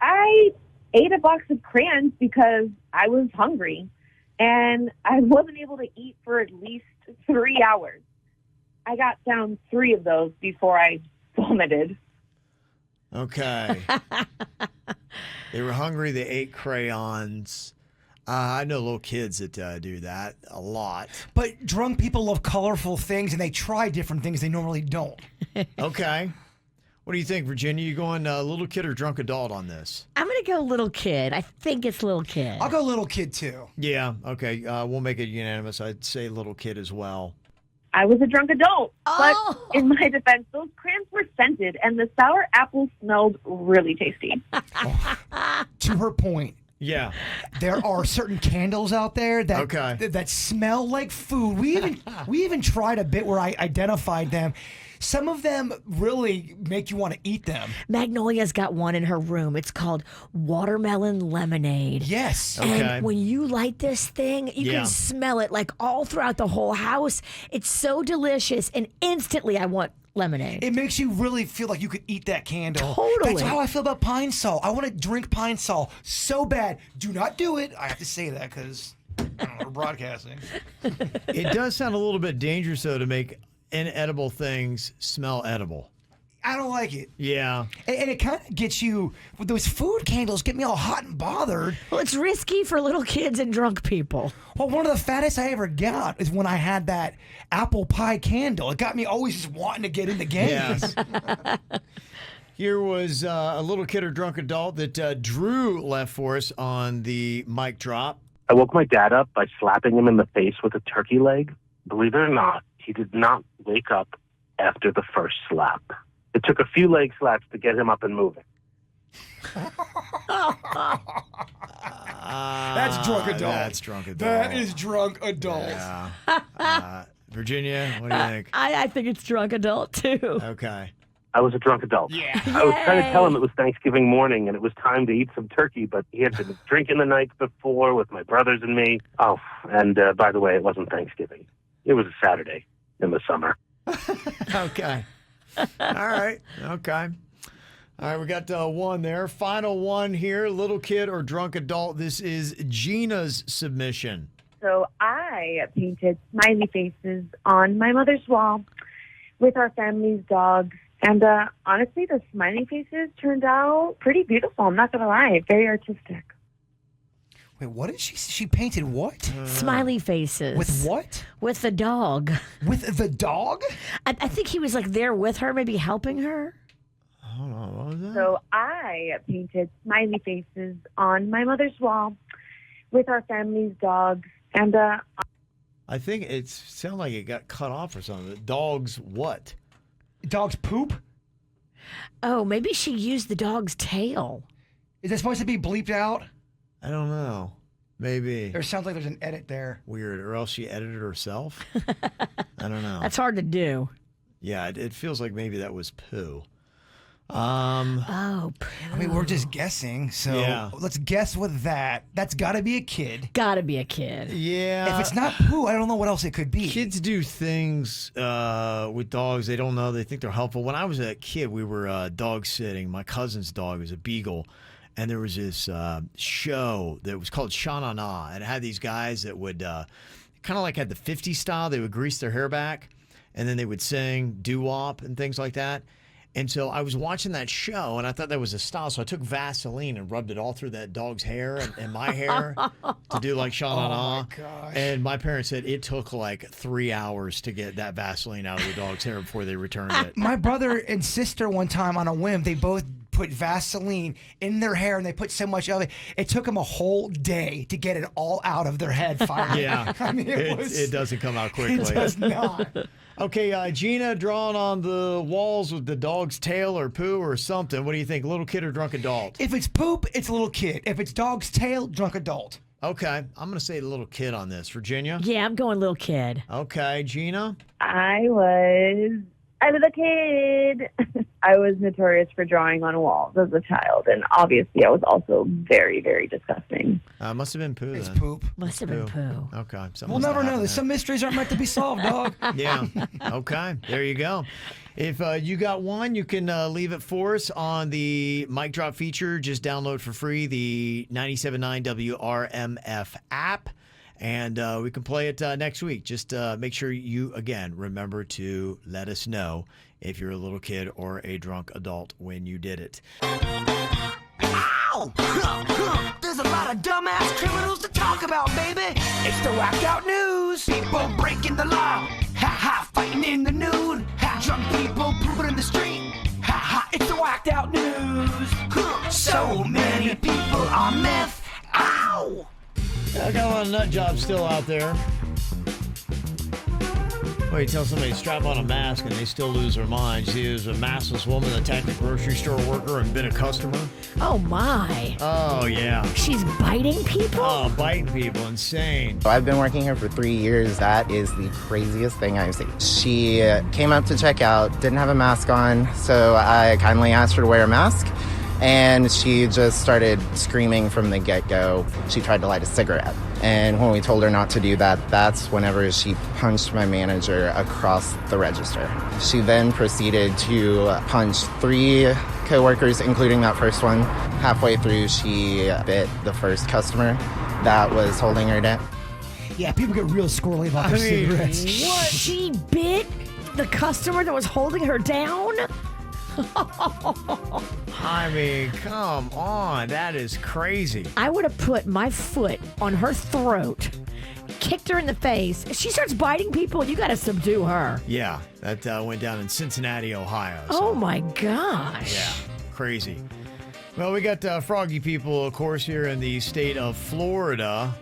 I ate a box of crayons because I was hungry, and I wasn't able to eat for at least 3 hours. I got down 3 of those before I vomited. Okay. They were hungry. They ate crayons. I know little kids that do that a lot. But drunk people love colorful things, and they try different things they normally don't. Okay. What do you think, Virginia? You going little kid or drunk adult on this? I'm going to go little kid. I think it's little kid. I'll go little kid, too. Yeah, okay. We'll make it unanimous. I'd say little kid as well. I was a drunk adult, but in my defense, those crayons were scented, and the sour apple smelled really tasty. To her point. Yeah. There are certain candles out there that smell like food. We even tried a bit where I identified them. Some of them really make you want to eat them. Magnolia's got one in her room. It's called watermelon lemonade. Yes. And Okay. when you light this thing, you can smell it like all throughout the whole house. It's so delicious, and instantly I want lemonade. It makes you really feel like you could eat that candle. Totally. That's how I feel about Pine Sol. I want to drink Pine Sol so bad. Do not do it. I have to say that because we're broadcasting. It does sound a little bit dangerous, though, to make inedible things smell edible. I don't like it. Yeah. And it kind of gets you, with those food candles, get me all hot and bothered. Well, it's risky for little kids and drunk people. Well, one of the fattest I ever got is when I had that apple pie candle. It got me always just wanting to get in the game. Yes. Here was a little kid or drunk adult that Drew left for us on the mic drop. I woke my dad up by slapping him in the face with a turkey leg. Believe it or not, he did not wake up after the first slap. It took a few leg slaps to get him up and moving. That's drunk adult. That's drunk adult. That is drunk adult. Yeah. Virginia, what do you think? I think it's drunk adult, too. Okay. I was a drunk adult. Yeah. I was trying to tell him it was Thanksgiving morning and it was time to eat some turkey, but he had been drinking the night before with my brothers and me. Oh, and by the way, it wasn't Thanksgiving. It was a Saturday in the summer. Okay. All right. Okay. All right, we got one there. Final one here, little kid or drunk adult. This is Gina's submission. So I painted smiley faces on my mother's wall with our family's dogs. And honestly, the smiley faces turned out pretty beautiful. I'm not going to lie. Very artistic. Wait, what did she painted what? Smiley faces. With what? With the dog. With the dog? I think he was like there with her, maybe helping her. Hold on, what was that? So I painted smiley faces on my mother's wall with our family's dogs. And I think it sounded like it got cut off or something. Dogs what? Dogs poop? Oh, maybe she used the dog's tail. Is it supposed to be bleeped out? I don't know. Maybe. Or it sounds like there's an edit there. Weird. Or else she edited herself? I don't know. That's hard to do. Yeah, it feels like maybe that was poo. Oh, I mean, we're just guessing, so Yeah. let's guess with that. That's got to be a kid. Gotta be a kid. Yeah. If it's not poo, I don't know what else it could be. Kids do things with dogs they don't know. They think they're helpful. When I was a kid, we were dog sitting. My cousin's dog was a beagle. And there was this show that was called Sha Na Na. And it had these guys that would kind of like had the 50s style. They would grease their hair back. And then they would sing doo-wop and things like that. And so I was watching that show, and I thought that was a style. So I took Vaseline and rubbed it all through that dog's hair and my hair to do like Sha Na Na. Oh, my gosh. And my parents said it took like 3 hours to get that Vaseline out of the dog's hair before they returned it. My brother and sister one time on a whim, they both put Vaseline in their hair, and they put so much of it. It took them a whole day to get it all out of their head finally. Yeah. I mean, it doesn't come out quickly. It does not. Okay, Gina, drawing on the walls with the dog's tail or poo or something. What do you think, little kid or drunk adult? If it's poop, it's a little kid. If it's dog's tail, drunk adult. Okay, I'm going to say little kid on this. Virginia? Yeah, I'm going little kid. Okay, Gina? I was a kid. I was notorious for drawing on walls as a child, and obviously I was also very, very disgusting. Must have been poo It's then. poop. Must have been poo. Okay. We'll never know. There's some mysteries aren't meant to be solved, dog. Yeah. Okay. There you go. If you got one, you can leave it for us on the Mic Drop feature. Just download for free the 97.9 WRMF app, and we can play it next week. Just make sure you, again, remember to let us know if you're a little kid or a drunk adult when you did it. Ow! There's a lot of dumbass criminals to talk about, baby. It's the whacked out news. People breaking the law. Ha ha, fighting in the nude. Ha, drunk people pooping in the street. Ha ha, it's the whacked out news. So many people on meth. Ow! I got a lot of nut jobs still out there. Well, you tell somebody to strap on a mask and they still lose their mind. You see, there's a maskless woman that attacked a grocery store worker and been a customer. Oh, my. Oh, yeah. She's biting people? Oh, biting people. Insane. So I've been working here for 3 years. That is the craziest thing I've seen. She came up to check out, didn't have a mask on, so I kindly asked her to wear a mask. And she just started screaming from the get-go. She tried to light a cigarette. And when we told her not to do that, that's whenever she punched my manager across the register. She then proceeded to punch 3 coworkers, including that first one. Halfway through, she bit the first customer that was holding her down. Yeah, people get real squirrely about their cigarettes. What? She bit the customer that was holding her down? I mean, come on. That is crazy. I would have put my foot on her throat, kicked her in the face. If she starts biting people, you got to subdue her. Yeah, that went down in Cincinnati, Ohio. Oh, my gosh. Yeah, crazy. Well, we got froggy people, of course, here in the state of Florida.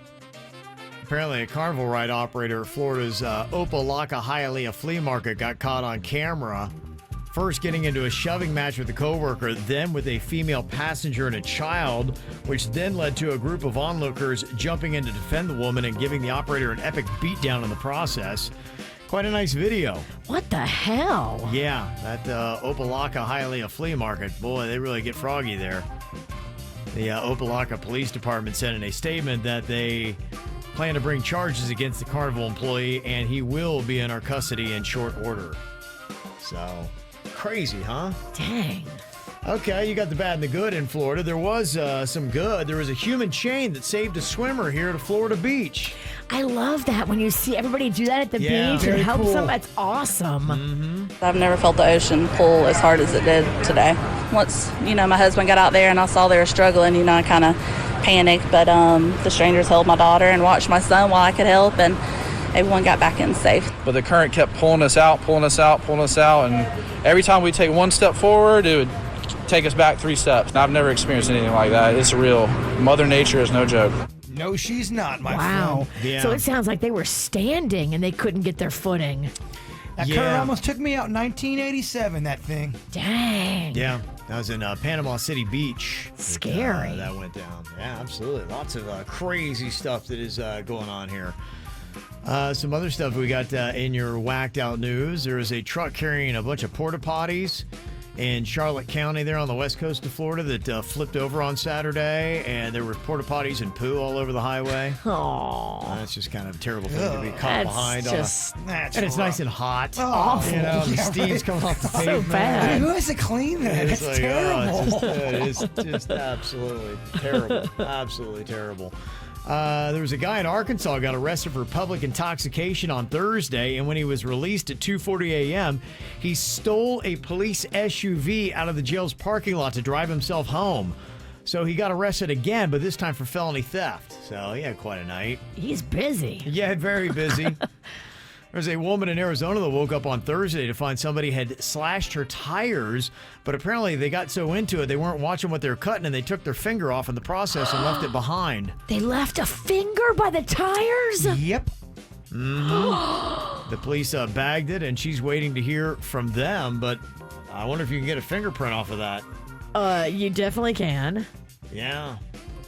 Apparently, a carnival ride operator at Florida's Opelika Hialeah flea market got caught on camera. First getting into a shoving match with a coworker, then with a female passenger and a child, which then led to a group of onlookers jumping in to defend the woman and giving the operator an epic beatdown in the process. Quite a nice video. What the hell? Yeah, that Opelika Hialeah flea market. Boy, they really get froggy there. The Opelika Police Department said in a statement that they plan to bring charges against the carnival employee, and he will be in our custody in short order. So... crazy, huh? Dang. Okay, you got the bad and the good in Florida. There was some good. There was a human chain that saved a swimmer here at a Florida beach. I love that when you see everybody do that at the Yeah, beach very and help cool. them. That's awesome. I've never felt the ocean pull as hard as it did today. Once, my husband got out there and I saw they were struggling, I kind of panicked. But the strangers held my daughter and watched my son while I could help, and everyone got back in safe. But the current kept pulling us out, and every time we take one step forward, it would take us back 3 steps. I've never experienced anything like that. It's real. Mother Nature is no joke. No, she's not, my Wow. friend. Yeah. So it sounds like they were standing and they couldn't get their footing. That car almost took me out in 1987, that thing. Dang. Yeah, that was in Panama City Beach. Scary. That went down. Yeah, absolutely. Lots of crazy stuff that is going on here. Some other stuff we got in your whacked out news. There is a truck carrying a bunch of porta potties in Charlotte County there on the west coast of Florida that flipped over on Saturday, and there were porta potties and poo all over the highway. Oh, that's just kind of a terrible thing to be caught behind. And it's nice and hot. Awful. You know, the Yeah, steam's right. coming off the So pavement. bad. Who has to clean that? It's That's like, terrible. it's just absolutely terrible. Absolutely terrible. There was a guy in Arkansas who got arrested for public intoxication on Thursday, and when he was released at 2:40 a.m., he stole a police SUV out of the jail's parking lot to drive himself home. So he got arrested again, but this time for felony theft. So he had quite a night. He's busy. Yeah, very busy. There's a woman in Arizona that woke up on Thursday to find somebody had slashed her tires, but apparently they got so into it they weren't watching what they were cutting and they took their finger off in the process and left it behind. They left a finger by the tires? Yep. The police bagged it and she's waiting to hear from them, but I wonder if you can get a fingerprint off of that. You definitely can. Yeah.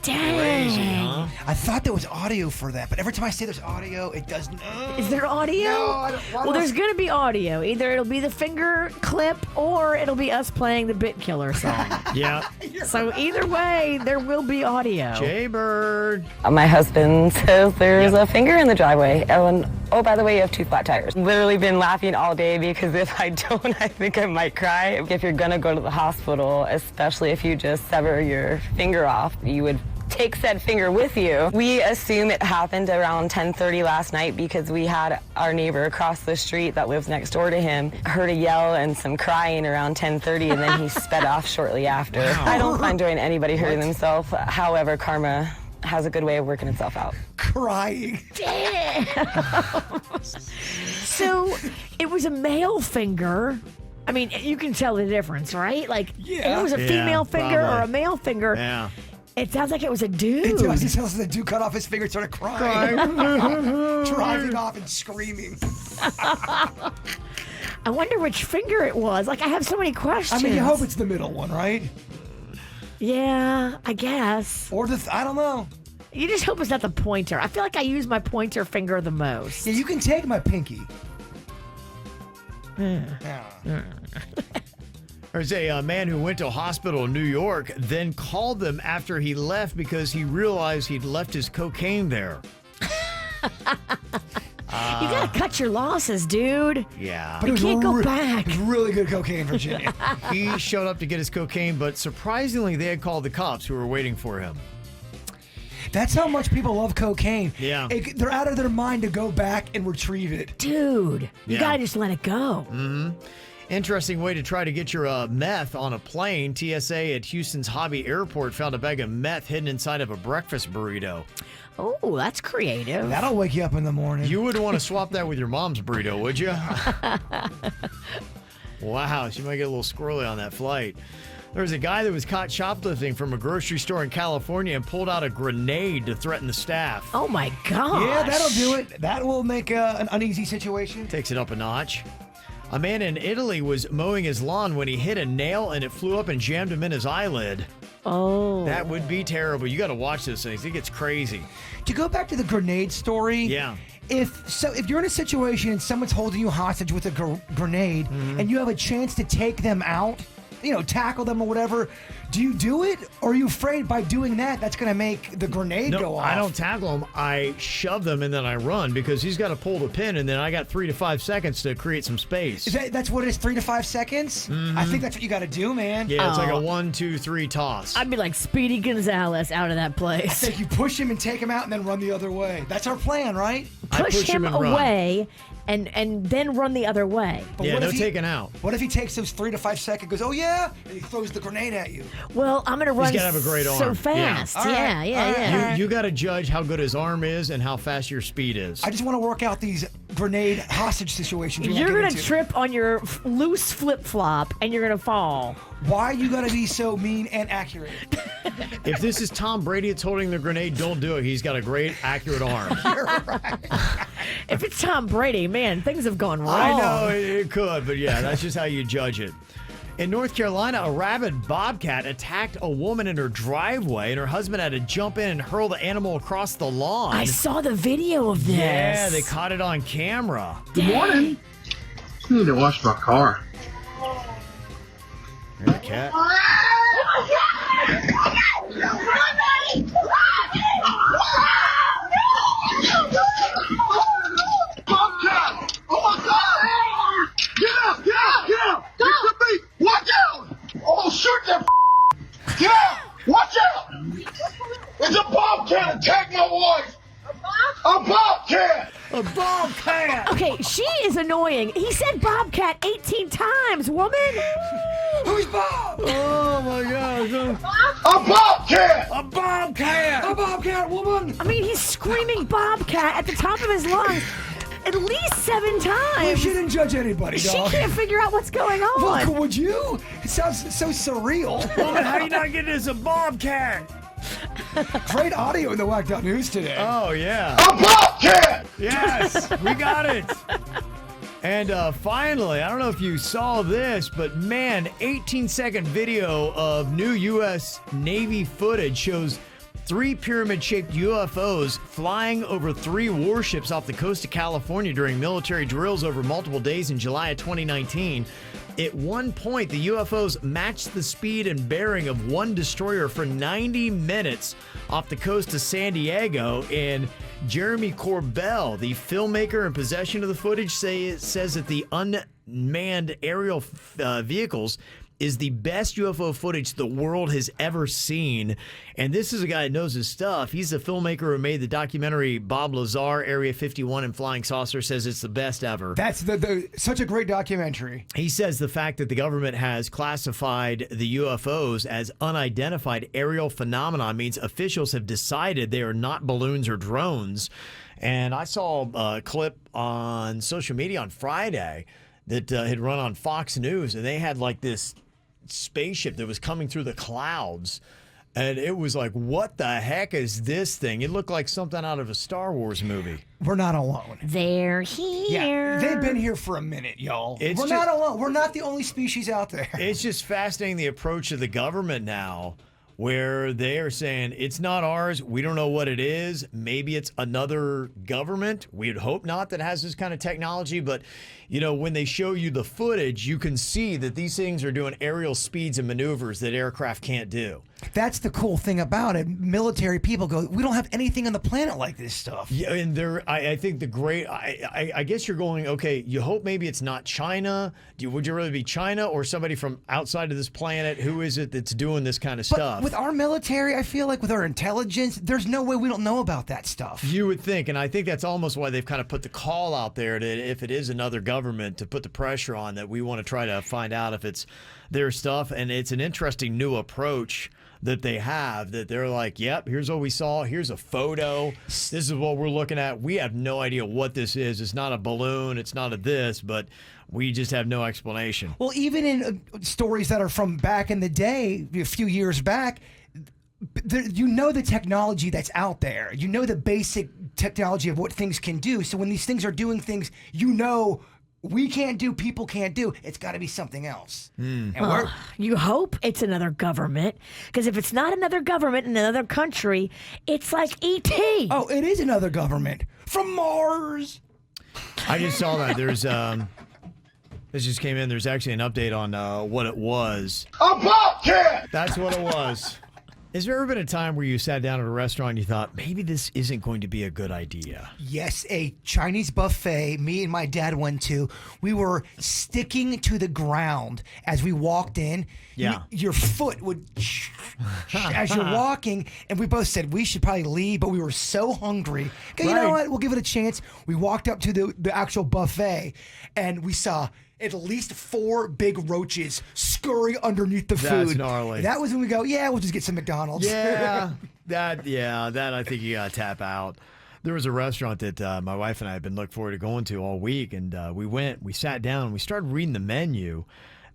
Dang. Crazy, huh? I thought there was audio for that, but every time I say there's audio, it doesn't. Is there audio? No, I don't. Well, there's going to be audio. Either it'll be the finger clip or it'll be us playing the Bit Killer song. Yeah. So either way, there will be audio. Jbird. My husband says there's a finger in the driveway. And oh, by the way, you have two flat tires. Literally been laughing all day because if I don't, I think I might cry. If you're gonna go to the hospital, especially if you just sever your finger off, you would take said finger with you. We assume it happened around 10:30 last night because we had our neighbor across the street that lives next door to him heard a yell and some crying around 10:30 and then he sped off shortly after. Wow. I don't find enjoying anybody hurting themselves. However, karma has a good way of working itself out. Crying. Damn. So it was a male finger. I mean, you can tell the difference, right? Like, if it was a female finger or a male finger. Yeah. It sounds like it was a dude. It does. It sounds like the dude cut off his finger and started crying. Driving off and screaming. I wonder which finger it was. Like, I have so many questions. I mean, you hope it's the middle one, right? Yeah, I guess. Or I don't know. You just hope it's not the pointer. I feel like I use my pointer finger the most. Yeah, you can take my pinky. There's a man who went to a hospital in New York, then called them after he left because he realized he'd left his cocaine there. You gotta cut your losses, dude. Yeah. But you can't go back. It's really good cocaine, Virginia. He showed up to get his cocaine, but surprisingly, they had called the cops who were waiting for him. That's how much people love cocaine. Yeah. They're out of their mind to go back and retrieve it. Dude, you Yeah. gotta just let it go. Mm-hmm. Interesting way to try to get your meth on a plane. TSA at Houston's Hobby Airport found a bag of meth hidden inside of a breakfast burrito. Oh, that's creative. That'll wake you up in the morning. You wouldn't want to swap that with your mom's burrito, would you? Wow, she might get a little squirrely on that flight. There was a guy that was caught shoplifting from a grocery store in California and pulled out a grenade to threaten the staff. Oh my gosh. Yeah, that'll do it. That will make an uneasy situation. Takes it up a notch. A man in Italy was mowing his lawn when he hit a nail and it flew up and jammed him in his eyelid. Oh. That would be terrible. You got to watch this thing. I think it's crazy. To go back to the grenade story. Yeah. If you're in a situation and someone's holding you hostage with a grenade and you have a chance to take them out, tackle them or whatever, do you do it? Or are you afraid by doing that, that's going to make the grenade go off? I don't tackle him. I shove them and then I run because he's got to pull the pin and then I got 3 to 5 seconds to create some space. That's what it is, 3 to 5 seconds? I think that's what you got to do, man. Yeah, it's like a 1, 2, 3 toss. I'd be like Speedy Gonzalez out of that I place. think you push him and take him out and then run the other way. That's our plan, right? Push him away and then run the other way. But Yeah, what no if he- taking out. What if he takes those 3 to 5 seconds, goes, oh yeah, and he throws the grenade at you? Well, I'm gonna run He's got to have a great arm. so fast. All right. Yeah. You got to judge how good his arm is and how fast your speed is. I just want to work out these grenade hostage situations. You're going to trip on your loose flip-flop and you're going to fall. Why are you going to be so mean and accurate? If this is Tom Brady that's holding the grenade, don't do it. He's got a great, accurate arm. You're right. If it's Tom Brady, man, things have gone wrong. I know it could, but yeah, that's just how you judge it. In North Carolina, a rabid bobcat attacked a woman in her driveway, and her husband had to jump in and hurl the animal across the lawn. I saw the video of this. Yeah, they caught it on camera. Good morning. I need to wash my car. There's a cat. Bobcat! Oh my God! Get out! Get out! Get out! Get to me! Watch out! Oh, shoot that! Get out! Watch out! It's a bobcat! Attack my wife! A bobcat! A bobcat! Okay, she is annoying. He said bobcat 18 times, woman. Who's Bob? Oh my gosh. A bobcat! A bobcat! A bobcat, woman! I mean, he's screaming bobcat at the top of his lungs at least 7 times. You shouldn't judge anybody, She dog. can't figure out what's going on. Well, would you? It sounds so surreal. Woman, how you not getting this a bobcat? Great audio in the Whacked Out News today. Oh, yeah. A bobcat! Yes, we got it. And finally, I don't know if you saw this, but man, 18-second video of new U.S. Navy footage shows 3 pyramid-shaped UFOs flying over 3 warships off the coast of California during military drills over multiple days in July of 2019. At one point, the UFOs matched the speed and bearing of one destroyer for 90 minutes off the coast of San Diego. And Jeremy Corbell, the filmmaker in possession of the footage, says that the unmanned aerial vehicles is the best UFO footage the world has ever seen. And this is a guy that knows his stuff. He's the filmmaker who made the documentary Bob Lazar, Area 51 and Flying Saucer, says it's the best ever. That's such a great documentary. He says the fact that the government has classified the UFOs as unidentified aerial phenomena means officials have decided they are not balloons or drones. And I saw a clip on social media on Friday that had run on Fox News, and they had like this spaceship that was coming through the clouds, and it was like, what the heck is this thing? It looked like something out of a Star Wars movie. We're not alone. They're here. Yeah, they've been here for a minute, y'all. We're not alone. We're not the only species out there. It's just fascinating, the approach of the government now, where they are saying it's not ours. We don't know what it is. Maybe it's another government. We'd hope not that has this kind of technology. But, you know, when they show you the footage, you can see that these things are doing aerial speeds and maneuvers that aircraft can't do. That's the cool thing about it. Military people go, we don't have anything on the planet like this stuff. Yeah, and I think the great, I guess you're going, okay, you hope maybe it's not China. Would you rather be China or somebody from outside of this planet? Who is it that's doing this kind of stuff? With our military, I feel like with our intelligence, there's no way we don't know about that stuff. You would think, and I think that's almost why they've kind of put the call out there that if it is another government, to put the pressure on that we want to try to find out if it's their stuff. And it's an interesting new approach that they have, that they're like, yep, here's what we saw. Here's a photo. This is what we're looking at. We have no idea what this is. It's not a balloon. It's not a this, but we just have no explanation. Well, even in stories that are from back in the day, a few years back, you know the technology that's out there. You know the basic technology of what things can do. So when these things are doing things, you know, we can't do, people can't do, it's got to be something else. And you hope it's another government, because if it's not another government in another country, it's like E.T. Oh, it is another government from Mars. I just saw that. There's this just came in. There's actually an update on what it was. A bobcat! That's what it was. Has there ever been a time where you sat down at a restaurant and you thought, maybe this isn't going to be a good idea? Yes, a Chinese buffet me and my dad went to. We were sticking to the ground as we walked in. Yeah. Your foot would as you're walking, and we both said we should probably leave, but we were so hungry. Okay, you know what? We'll give it a chance. We walked up to the actual buffet, and we saw at least 4 big roaches scurry underneath the food. That's gnarly. That was when we go, yeah, we'll just get some McDonald's. Yeah, that I think you gotta tap out. There was a restaurant that my wife and I had been looking forward to going to all week, and we sat down, and we started reading the menu,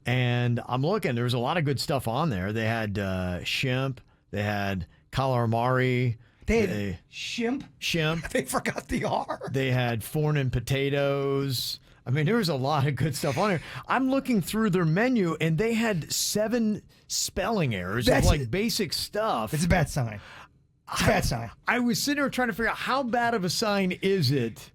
and I'm looking. There was a lot of good stuff on there. They had shrimp, they had calamari, they had shrimp. They forgot the R. They had corn and potatoes. I mean, there was a lot of good stuff on there. I'm looking through their menu, and they had 7 spelling errors of like basic stuff. It's a bad sign. It's a bad sign. I was sitting there trying to figure out how bad of a sign is it.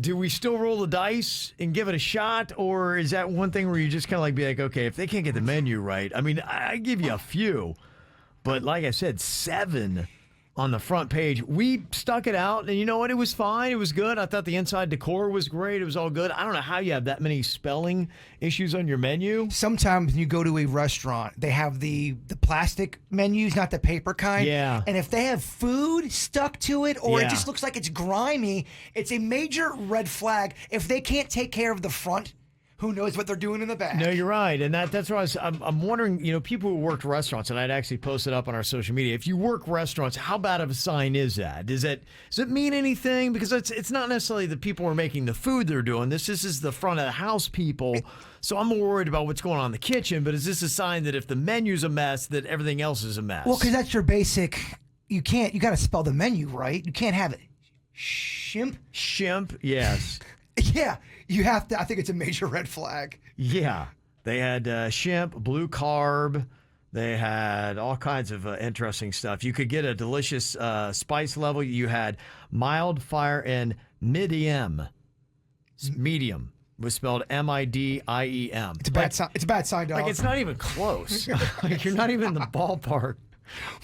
Do we still roll the dice and give it a shot, or is that one thing where you just kind of like be like, okay, if they can't get the menu right, I mean, I give you a few, but like I said, 7 on the front page. We stuck it out, and you know what? It was fine. It was good. I thought the inside decor was great. It was all good. I don't know how you have that many spelling issues on your menu. Sometimes when you go to a restaurant, they have the plastic menus, not the paper kind. Yeah. And if they have food stuck to it, or Yeah. it just looks like it's grimy, it's a major red flag. If they can't take care of the front, who knows what they're doing in the back? No, you're right, and that's what I'm wondering. You know, people who worked restaurants, and I'd actually posted up on our social media. If you work restaurants, how bad of a sign is that? Does it mean anything? Because it's not necessarily the people who are making the food they're doing this. This is the front of the house people. So I'm more worried about what's going on in the kitchen. But is this a sign that if the menu's a mess, that everything else is a mess? Well, because that's your basic. You got to spell the menu right. You can't have it. Shimp. Yes. Yeah, you have to. I think it's a major red flag. Yeah. They had shrimp, blue carb. They had all kinds of interesting stuff. You could get a delicious spice level. You had mild, fire, and medium. Medium was spelled M-I-D-I-E-M. It's a bad sign. It's a bad sign, dog. Like, it's not even close. Like, you're not even in the ballpark.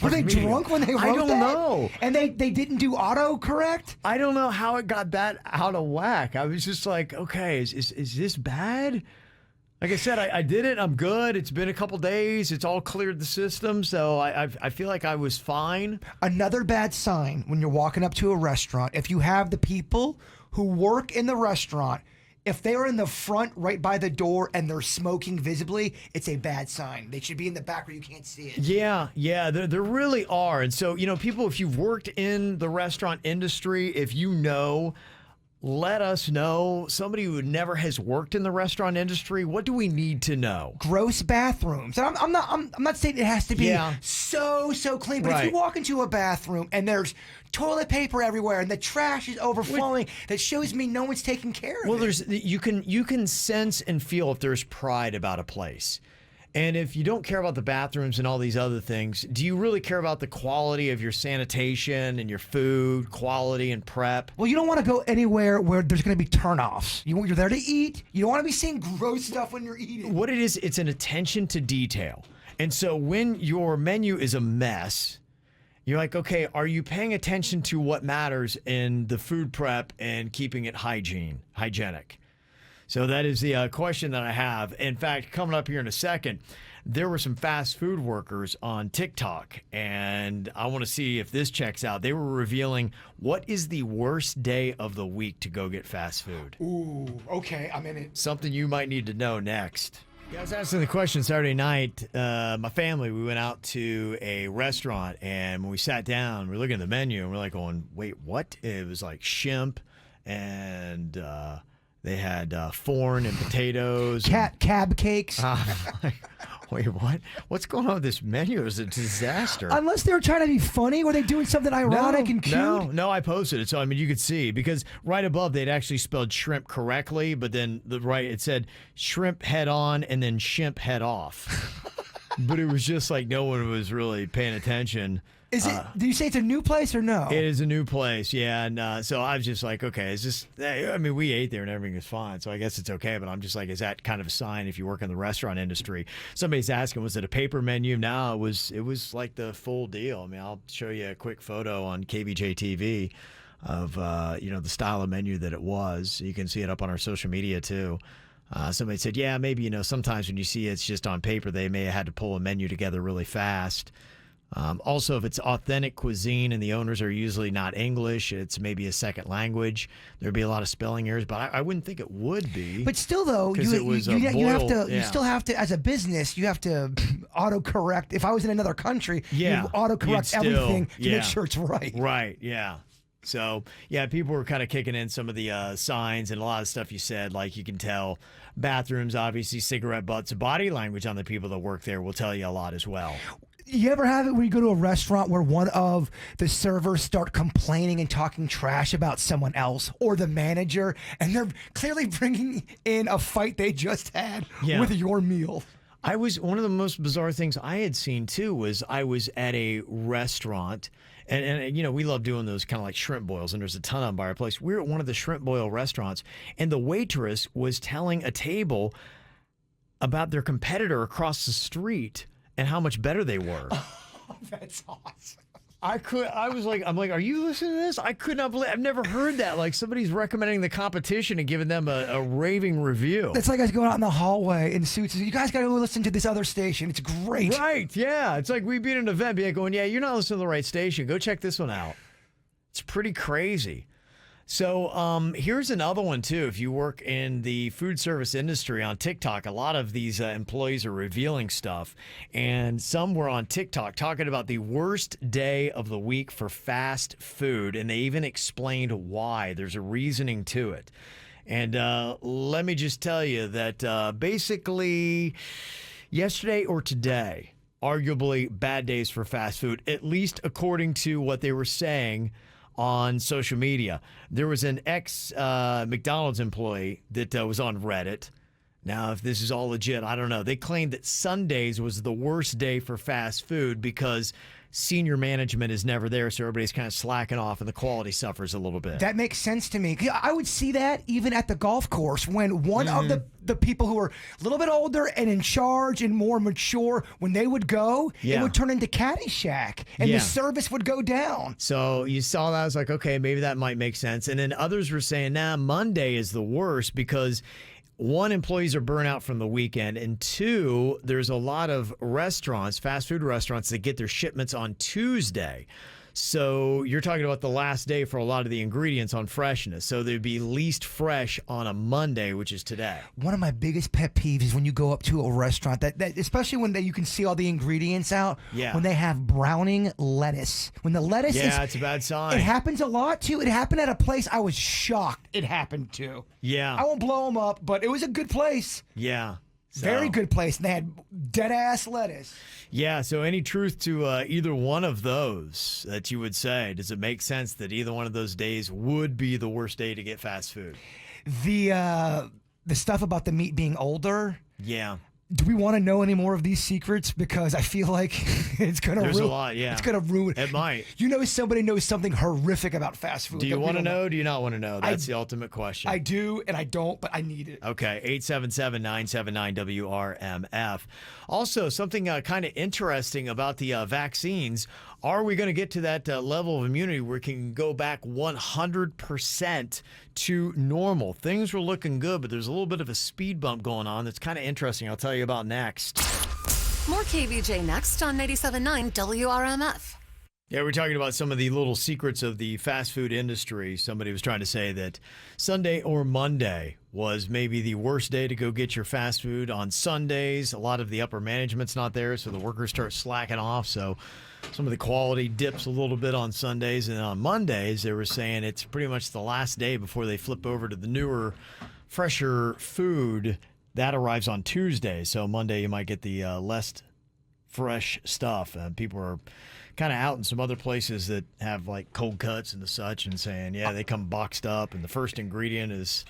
Were they drunk when they wrote that? I don't know. And they didn't do auto correct? I don't know how it got that out of whack. I was just like, okay, is this bad? Like I said, I did it. I'm good. It's been a couple days. It's all cleared the system. So I feel like I was fine. Another bad sign when you're walking up to a restaurant, if you have the people who work in the restaurant, if they are in the front right by the door and they're smoking visibly, it's a bad sign. They should be in the back where you can't see it. Yeah, there really are. And so, you know, people, if you've worked in the restaurant industry, if you know, let us know. Somebody who never has worked in the restaurant industry, what do we need to know? Gross bathrooms. And I'm not saying it has to be so clean, but if you walk into a bathroom and there's toilet paper everywhere and the trash is overflowing, that shows me no one's taking care of it. Well, you can sense and feel if there's pride about a place. And if you don't care about the bathrooms and all these other things, do you really care about the quality of your sanitation and your food, quality and prep? Well, you don't want to go anywhere where there's going to be turnoffs. You're there to eat. You don't want to be seeing gross stuff when you're eating. What it is, it's an attention to detail. And so when your menu is a mess, you're like, okay, are you paying attention to what matters in the food prep and keeping it hygienic? So that is the question that I have. In fact, coming up here in a second, there were some fast food workers on TikTok, and I want to see if this checks out. They were revealing what is the worst day of the week to go get fast food. Ooh, okay, I'm in it. Something you might need to know next. Yeah, I was asking the question Saturday night. My family, we went out to a restaurant, and when we sat down, we were looking at the menu, and we're like going, wait, what? It was like shrimp and... they had corn and potatoes. Cab cakes. Wait, what? What's going on with this menu? It was a disaster. Unless they were trying to be funny, were they doing something ironic and cute? No, I posted it, so I mean you could see, because right above they'd actually spelled shrimp correctly, but then it said shrimp head on and then shimp head off. But it was just like no one was really paying attention. Is it? Do you say it's a new place or no? It is a new place, yeah. And so I was just like, okay, is this? I mean, we ate there and everything was fine, so I guess it's okay. But I'm just like, is that kind of a sign if you work in the restaurant industry? Somebody's asking, was it a paper menu? No, it was like the full deal. I mean, I'll show you a quick photo on Kvj Tv of the style of menu that it was. You can see it up on our social media too. Somebody said, yeah, maybe sometimes when you see it's just on paper, they may have had to pull a menu together really fast. Also, if it's authentic cuisine and the owners are usually not English, it's maybe a second language, there'd be a lot of spelling errors, but I wouldn't think it would be. But still, though, you still have to, as a business, you have to autocorrect. If I was in another country, you autocorrect everything to make sure it's right. Right, yeah. So, yeah, people were kind of kicking in some of the signs and a lot of stuff you said. Like, you can tell bathrooms, obviously, cigarette butts, body language on the people that work there will tell you a lot as well. You ever have it when you go to a restaurant where one of the servers start complaining and talking trash about someone else or the manager, and they're clearly bringing in a fight they just had with your meal? One of the most bizarre things I had seen too was I was at a restaurant and you know, we love doing those kind of like shrimp boils, and there's a ton of them by our place. We were at one of the shrimp boil restaurants, and the waitress was telling a table about their competitor across the street and how much better they were. Oh, that's awesome. I'm like, are you listening to this? I could not believe, I've never heard that. Like, somebody's recommending the competition and giving them a raving review. It's like us going out in the hallway in suits. You guys got to go listen to this other station. It's great. Right, yeah. It's like we'd be at an event, be like going, yeah, you're not listening to the right station. Go check this one out. It's pretty crazy. So here's another one, too. If you work in the food service industry on TikTok, a lot of these employees are revealing stuff. And some were on TikTok talking about the worst day of the week for fast food. And they even explained why. There's a reasoning to it. And let me just tell you that basically yesterday or today, arguably bad days for fast food, at least according to what they were saying on social media. There was an ex-McDonald's employee that was on Reddit. Now, if this is all legit, I don't know. They claimed that Sundays was the worst day for fast food because senior management is never there, so everybody's kind of slacking off and the quality suffers a little bit. That makes sense to me. I would see that even at the golf course when one of the people who were a little bit older and in charge and more mature, when they would go, it would turn into Caddyshack and the service would go down. So you saw that, I was like, okay, maybe that might make sense. And then others were saying, nah, Monday is the worst because one, employees are burnt out from the weekend, and two, there's a lot of restaurants, fast food restaurants, that get their shipments on Tuesday. So you're talking about the last day for a lot of the ingredients on freshness. So they'd be least fresh on a Monday, which is today. One of my biggest pet peeves is when you go up to a restaurant, that especially when you can see all the ingredients out, when they have browning lettuce. When the lettuce is... Yeah, it's a bad sign. It happens a lot, too. It happened at a place I was shocked it happened to. Yeah. I won't blow them up, but it was a good place. Yeah. Very good place. And they had dead-ass lettuce. Yeah, so any truth to either one of those that you would say? Does it make sense that either one of those days would be the worst day to get fast food? The stuff about the meat being older. Yeah. Do we want to know any more of these secrets? Because I feel like it's going to ruin. There's a lot, yeah. It's going to ruin. It might. You know, somebody knows something horrific about fast food. Do you want to know? Do you not want to know? That's the ultimate question. I do, and I don't, but I need it. Okay, 877-979-WRMF. Also, something kind of interesting about the vaccines. Are we going to get to that level of immunity where we can go back 100% to normal? Things were looking good, but there's a little bit of a speed bump going on that's kind of interesting. I'll tell you about next. More KVJ next on 97.9 WRMF. Yeah, we're talking about some of the little secrets of the fast food industry. Somebody was trying to say that Sunday or Monday was maybe the worst day to go get your fast food. On Sundays, a lot of the upper management's not there, so the workers start slacking off. So some of the quality dips a little bit on Sundays. And on Mondays, they were saying it's pretty much the last day before they flip over to the newer, fresher food. That arrives on Tuesday. So Monday, you might get the less fresh stuff. People are kind of out in some other places that have like cold cuts and the such and saying, yeah, they come boxed up and the first ingredient is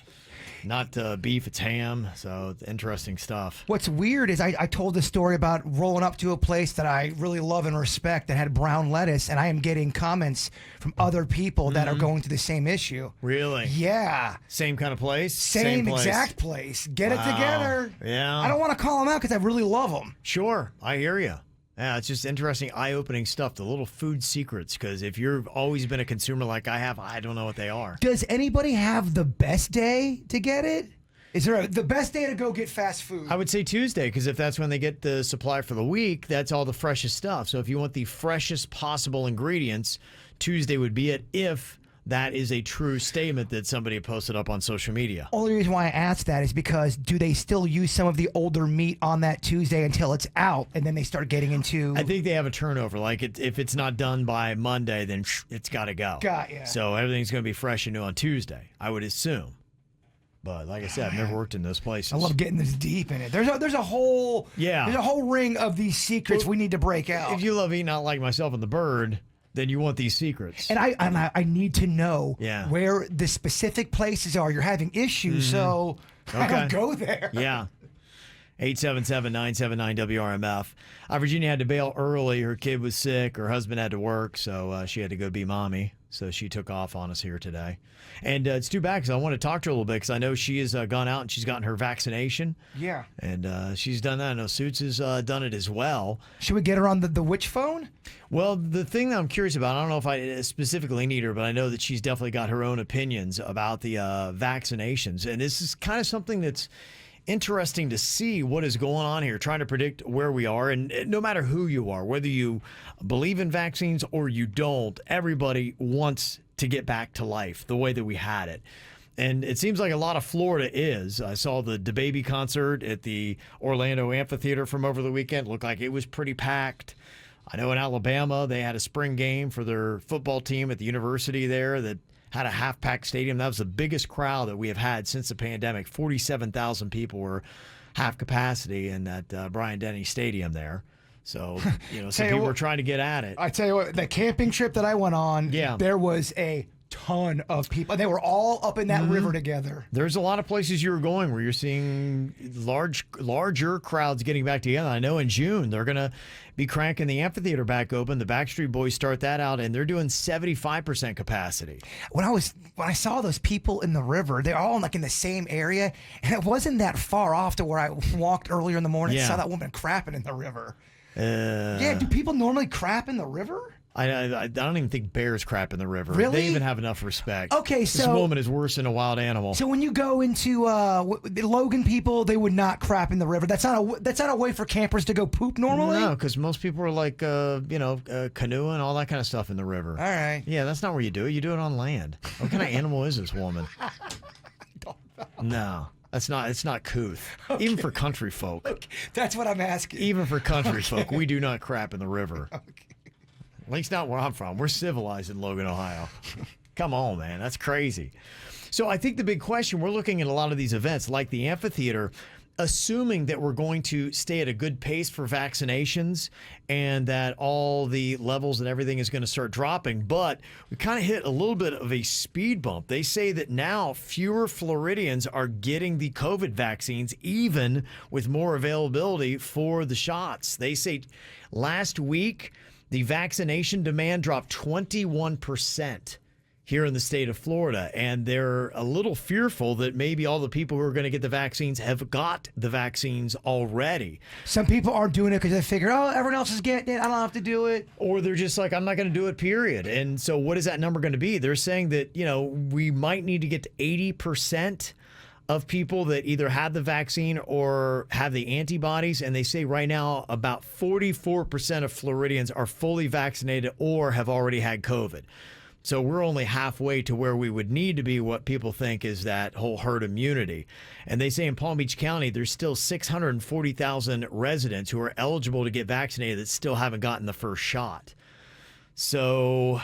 not beef, it's ham. So it's interesting stuff. What's weird is I told this story about rolling up to a place that I really love and respect that had brown lettuce, and I am getting comments from other people that are going through the same issue. Really? Yeah. Same kind of place? Same place. Exact place. Get it together. Yeah. I don't want to call them out because I really love them. Sure. I hear you. Yeah, it's just interesting, eye-opening stuff, the little food secrets, because if you've always been a consumer like I have, I don't know what they are. Does anybody have the best day to get it? Is there the best day to go get fast food? I would say Tuesday, because if that's when they get the supply for the week, that's all the freshest stuff. So if you want the freshest possible ingredients, Tuesday would be it if that is a true statement that somebody posted up on social media. Only reason why I asked that is because do they still use some of the older meat on that Tuesday until it's out, and then they start getting into? I think they have a turnover. Like if it's not done by Monday, then it's got to go. Got ya. So everything's going to be fresh and new on Tuesday, I would assume. But like I said, I've never worked in those places. I love getting this deep in it. There's a whole ring of these secrets we need to break out. If you love eating out like myself and the bird, then you want these secrets. And I need to know Yeah. where the specific places are. You're having issues, so I Okay. don't go there. Yeah. 877-979-WRMF. Virginia had to bail early. Her kid was sick. Her husband had to work, so she had to go be mommy. So she took off on us here today. And it's too bad because I want to talk to her a little bit because I know she has gone out and she's gotten her vaccination. Yeah. And she's done that. I know Suits has done it as well. Should we get her on the witch phone? Well, the thing that I'm curious about, I don't know if I specifically need her, but I know that she's definitely got her own opinions about the vaccinations. And this is kind of something that's interesting to see what is going on here, trying to predict where we are. And no matter who you are, whether you believe in vaccines or you don't, everybody wants to get back to life the way that we had it. And it seems like a lot of Florida is. I saw the DaBaby concert at the Orlando Amphitheater from over the weekend. It looked like it was pretty packed. I know in Alabama, they had a spring game for their football team at the university there that had a half-packed stadium. That was the biggest crowd that we have had since the pandemic. 47,000 people were half capacity in that Bryant-Denny Stadium there. So, some people were trying to get at it. I tell you what, the camping trip that I went on, there was a ton of people. They were all up in that river together. There's a lot of places you were going where you're seeing larger crowds getting back together. I know in June they're going to be cranking the amphitheater back open. The Backstreet Boys start that out, and they're doing 75% capacity. When I saw those people in the river, they're all in the same area, and it wasn't that far off to where I walked earlier in the morning and saw that woman crapping in the river. Yeah, do people normally crap in the river? I don't even think bears crap in the river. Really? They even have enough respect. Okay, this so woman is worse than a wild animal. So when you go into the Logan people, they would not crap in the river. That's not a way for campers to go poop normally. No, because most people are like canoeing, all that kind of stuff in the river. All right. Yeah, that's not where you do it. You do it on land. What kind of animal is this woman? No. It's not couth. Okay. Even for country folk. Okay. That's what I'm asking. Even for country folk, we do not crap in the river. Okay. At least not where I'm from. We're civilized in Logan, Ohio. Come on, man. That's crazy. So I think the big question, we're looking at a lot of these events like the amphitheater, assuming that we're going to stay at a good pace for vaccinations and that all the levels and everything is going to start dropping. But we kind of hit a little bit of a speed bump. They say that now fewer Floridians are getting the COVID vaccines, even with more availability for the shots. They say last week, the vaccination demand dropped 21% here in the state of Florida, and they're a little fearful that maybe all the people who are going to get the vaccines have got the vaccines already. Some people aren't doing it because they figure, everyone else is getting it, I don't have to do it. Or they're just like, I'm not going to do it, period. And so what is that number going to be? They're saying that, we might need to get to 80% of people that either have the vaccine or have the antibodies. And they say right now about 44% of Floridians are fully vaccinated or have already had COVID. So we're only halfway to where we would need to be, what people think is that whole herd immunity. And they say in Palm Beach County, there's still 640,000 residents who are eligible to get vaccinated that still haven't gotten the first shot. So,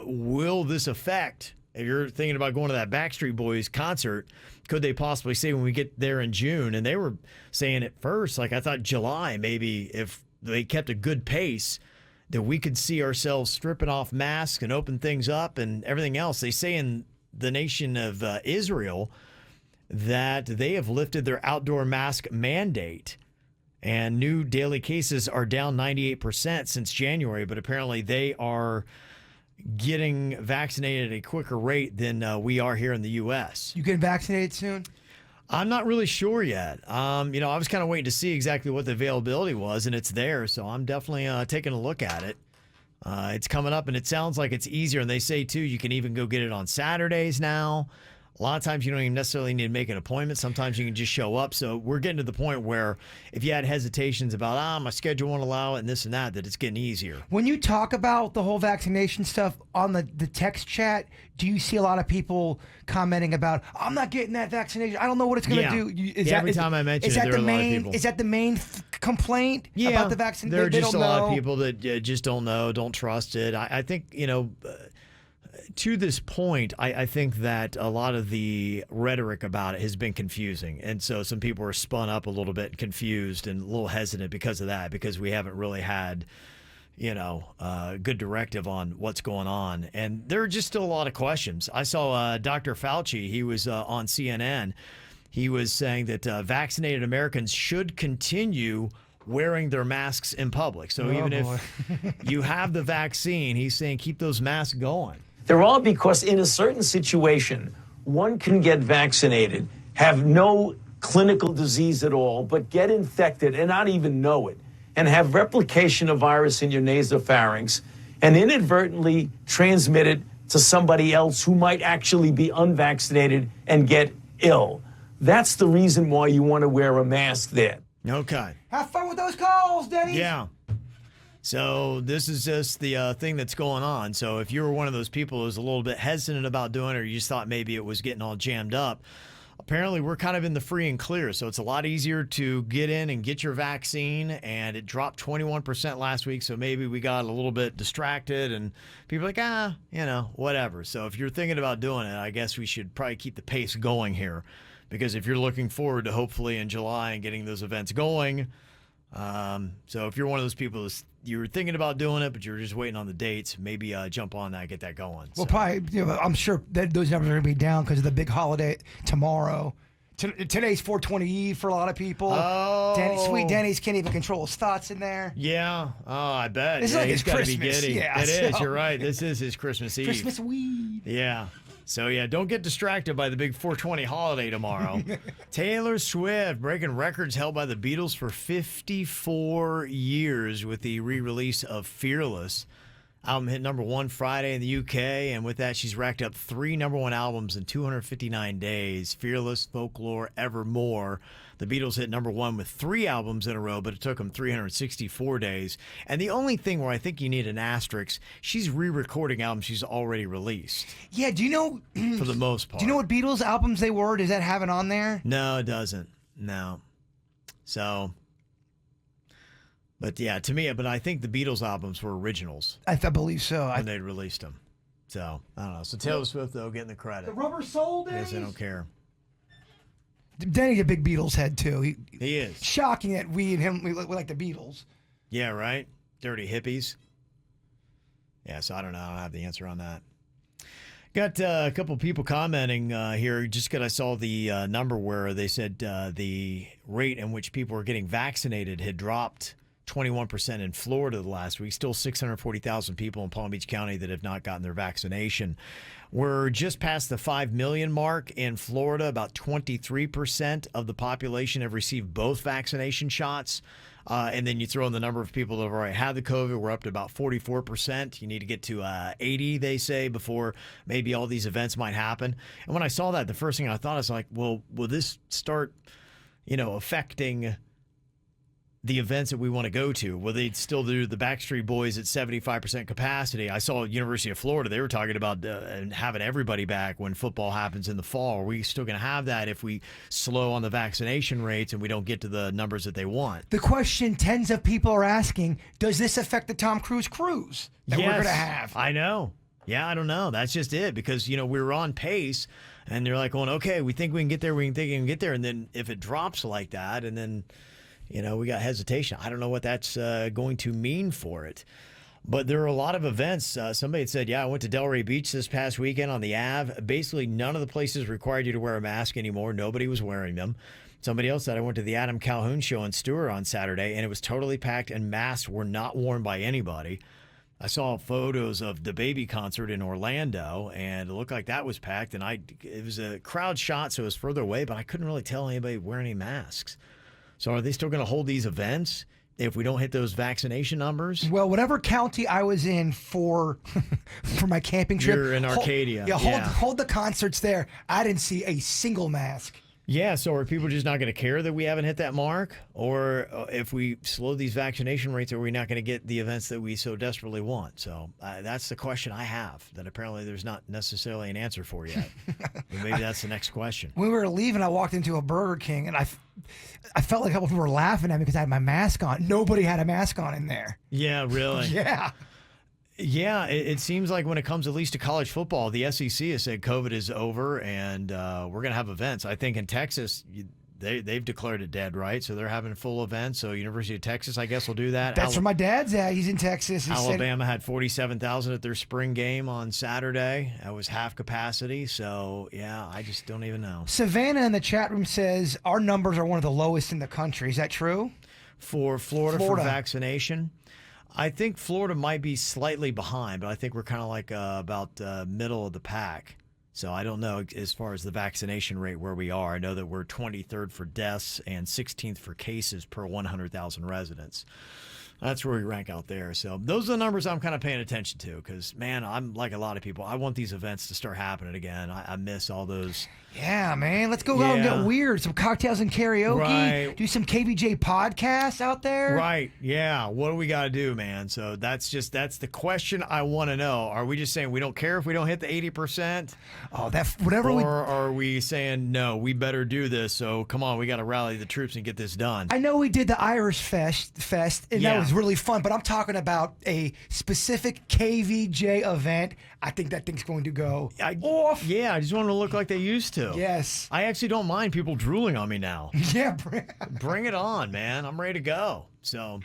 will this affect, if you're thinking about going to that Backstreet Boys concert, could they possibly say when we get there in June? And they were saying at first, I thought July, maybe if they kept a good pace, that we could see ourselves stripping off masks and open things up and everything else. They say in the nation of Israel that they have lifted their outdoor mask mandate, and new daily cases are down 98% since January, but apparently they are getting vaccinated at a quicker rate than we are here in the U.S. You getting vaccinated soon? I'm not really sure yet. I was kind of waiting to see exactly what the availability was, and it's there, so I'm definitely taking a look at it. It's coming up, and it sounds like it's easier, and they say, too, you can even go get it on Saturdays now. A lot of times you don't even necessarily need to make an appointment. Sometimes you can just show up. So we're getting to the point where if you had hesitations about, my schedule won't allow it and this and that it's getting easier. When you talk about the whole vaccination stuff on the text chat, do you see a lot of people commenting about, I'm not getting that vaccination. I don't know what it's going to do. Every time I mention it, there are a lot of people. Is that the main complaint about the vaccination? There are just a lot of people that just don't know, don't trust it. I think, to this point, I think that a lot of the rhetoric about it has been confusing. And so some people are spun up a little bit, confused and a little hesitant because of that, because we haven't really had, good directive on what's going on. And there are just still a lot of questions. I saw Dr. Fauci, he was on CNN. He was saying that vaccinated Americans should continue wearing their masks in public. So even if you have the vaccine, he's saying keep those masks going. They're all because in a certain situation, one can get vaccinated, have no clinical disease at all, but get infected and not even know it, and have replication of virus in your nasopharynx, and inadvertently transmit it to somebody else who might actually be unvaccinated and get ill. That's the reason why you want to wear a mask there. Okay. Have fun with those calls, Denny. Yeah. So this is just the thing that's going on. So if you were one of those people who was a little bit hesitant about doing it, or you just thought maybe it was getting all jammed up, apparently we're kind of in the free and clear. So it's a lot easier to get in and get your vaccine, and it dropped 21% last week. So maybe we got a little bit distracted and people are like, whatever. So if you're thinking about doing it, I guess we should probably keep the pace going here, because if you're looking forward to hopefully in July and getting those events going, so if you're one of those people who's you're thinking about doing it, but you're just waiting on the dates, maybe jump on that, get that going. Well, probably, I'm sure that those numbers are going to be down because of the big holiday tomorrow. Today's 420 Eve for a lot of people. Oh. Sweet Denny's can't even control his thoughts in there. Yeah. Oh, I bet. This is like he's his got to be Christmas. giddy. Yeah, It is. You're right. This is his Christmas Eve. Christmas weed. Yeah. So, don't get distracted by the big 420 holiday tomorrow. Taylor Swift breaking records held by the Beatles for 54 years with the re-release of Fearless. Album hit number 1 Friday in the UK, and with that, she's racked up 3 number 1 albums in 259 days. Fearless, Folklore, Evermore. The Beatles hit number 1 with 3 albums in a row, but it took them 364 days. And the only thing where I think you need an asterisk, she's re-recording albums she's already released. Yeah, do you know... for the most part. Do you know what Beatles albums they were? Does that have it on there? No, it doesn't. No. So... But yeah, to me, I think the Beatles albums were originals. I believe so. When they released them. So, I don't know. So Taylor Swift, though, getting the credit. The Rubber Soul days? I guess I don't care. Denny's a big Beatles head, too. He is. Shocking that we and him, we like the Beatles. Yeah, right? Dirty hippies. Yeah, so I don't know. I don't have the answer on that. Got a couple people commenting here just because I saw the number where they said the rate in which people were getting vaccinated had dropped 21% in Florida the last week. Still 640,000 people in Palm Beach County that have not gotten their vaccination. We're just past the 5 million mark in Florida. About 23% of the population have received both vaccination shots. And then you throw in the number of people that have already had the COVID. We're up to about 44%. You need to get to 80, they say, before maybe all these events might happen. And when I saw that, the first thing I thought is like, well, will this start, affecting the events that we want to go to? Will they still do the Backstreet Boys at 75% capacity? I saw University of Florida, they were talking about having everybody back when football happens in the fall. Are we still going to have that if we slow on the vaccination rates and we don't get to the numbers that they want? The question tens of people are asking, does this affect the Tom Cruise cruise that we're going to have? I know. Yeah, I don't know. That's just it, because, we were on pace and they're like going, okay, we think we can get there, and then if it drops like that, and then we got hesitation. I don't know what that's going to mean for it. But there are a lot of events. Somebody had said, I went to Delray Beach this past weekend on the Ave. Basically, none of the places required you to wear a mask anymore. Nobody was wearing them. Somebody else said, I went to the Adam Calhoun show in Stewart on Saturday, and it was totally packed, and masks were not worn by anybody. I saw photos of the Baby concert in Orlando, and it looked like that was packed. And it was a crowd shot, so it was further away, but I couldn't really tell anybody wearing any masks. So are they still going to hold these events? if we don't hit those vaccination numbers. Well, whatever county I was in for for my camping trip. You're in Arcadia. Hold the concerts there. I didn't see a single mask. Yeah, so are people just not going to care that we haven't hit that mark? Or if we slow these vaccination rates, are we not going to get the events that we so desperately want? So that's the question I have that apparently there's not necessarily an answer for yet. Maybe that's the next question. When we were leaving, I walked into a Burger King, and I felt like a couple people were laughing at me because I had my mask on. Nobody had a mask on in there. Yeah, really? Yeah. Yeah, it seems like when it comes at least to college football, the SEC has said COVID is over and we're going to have events. I think in Texas, they've declared it dead, right? So they're having full events. So University of Texas, I guess, will do that. That's where my dad's at. He's in Texas. Alabama had 47,000 at their spring game on Saturday. That was half capacity. So, yeah, I just don't even know. Savannah in the chat room says our numbers are one of the lowest in the country. Is that true? For Florida. For vaccination? I think Florida might be slightly behind, but I think we're kind of like about middle of the pack. So I don't know as far as the vaccination rate where we are. I know that we're 23rd for deaths and 16th for cases per 100,000 residents. That's where we rank out there. So those are the numbers I'm kind of paying attention to because, man, I'm like a lot of people. I want these events to start happening again. I miss all those. Yeah, man. Let's go out and get weird. Some cocktails and karaoke. Right. Do some KVJ podcasts out there. Right. Yeah. What do we got to do, man? So that's the question I want to know. Are we just saying we don't care if we don't hit the 80%? Oh, whatever. Or are we saying, no, we better do this. So come on, we got to rally the troops and get this done. I know we did the Irish Fest, and that was really fun, but I'm talking about a specific KVJ event. I think that thing's going to go off. Yeah, I just want to look like they used to. Yes. I actually don't mind people drooling on me now. Yeah. Bring it on, man. I'm ready to go. So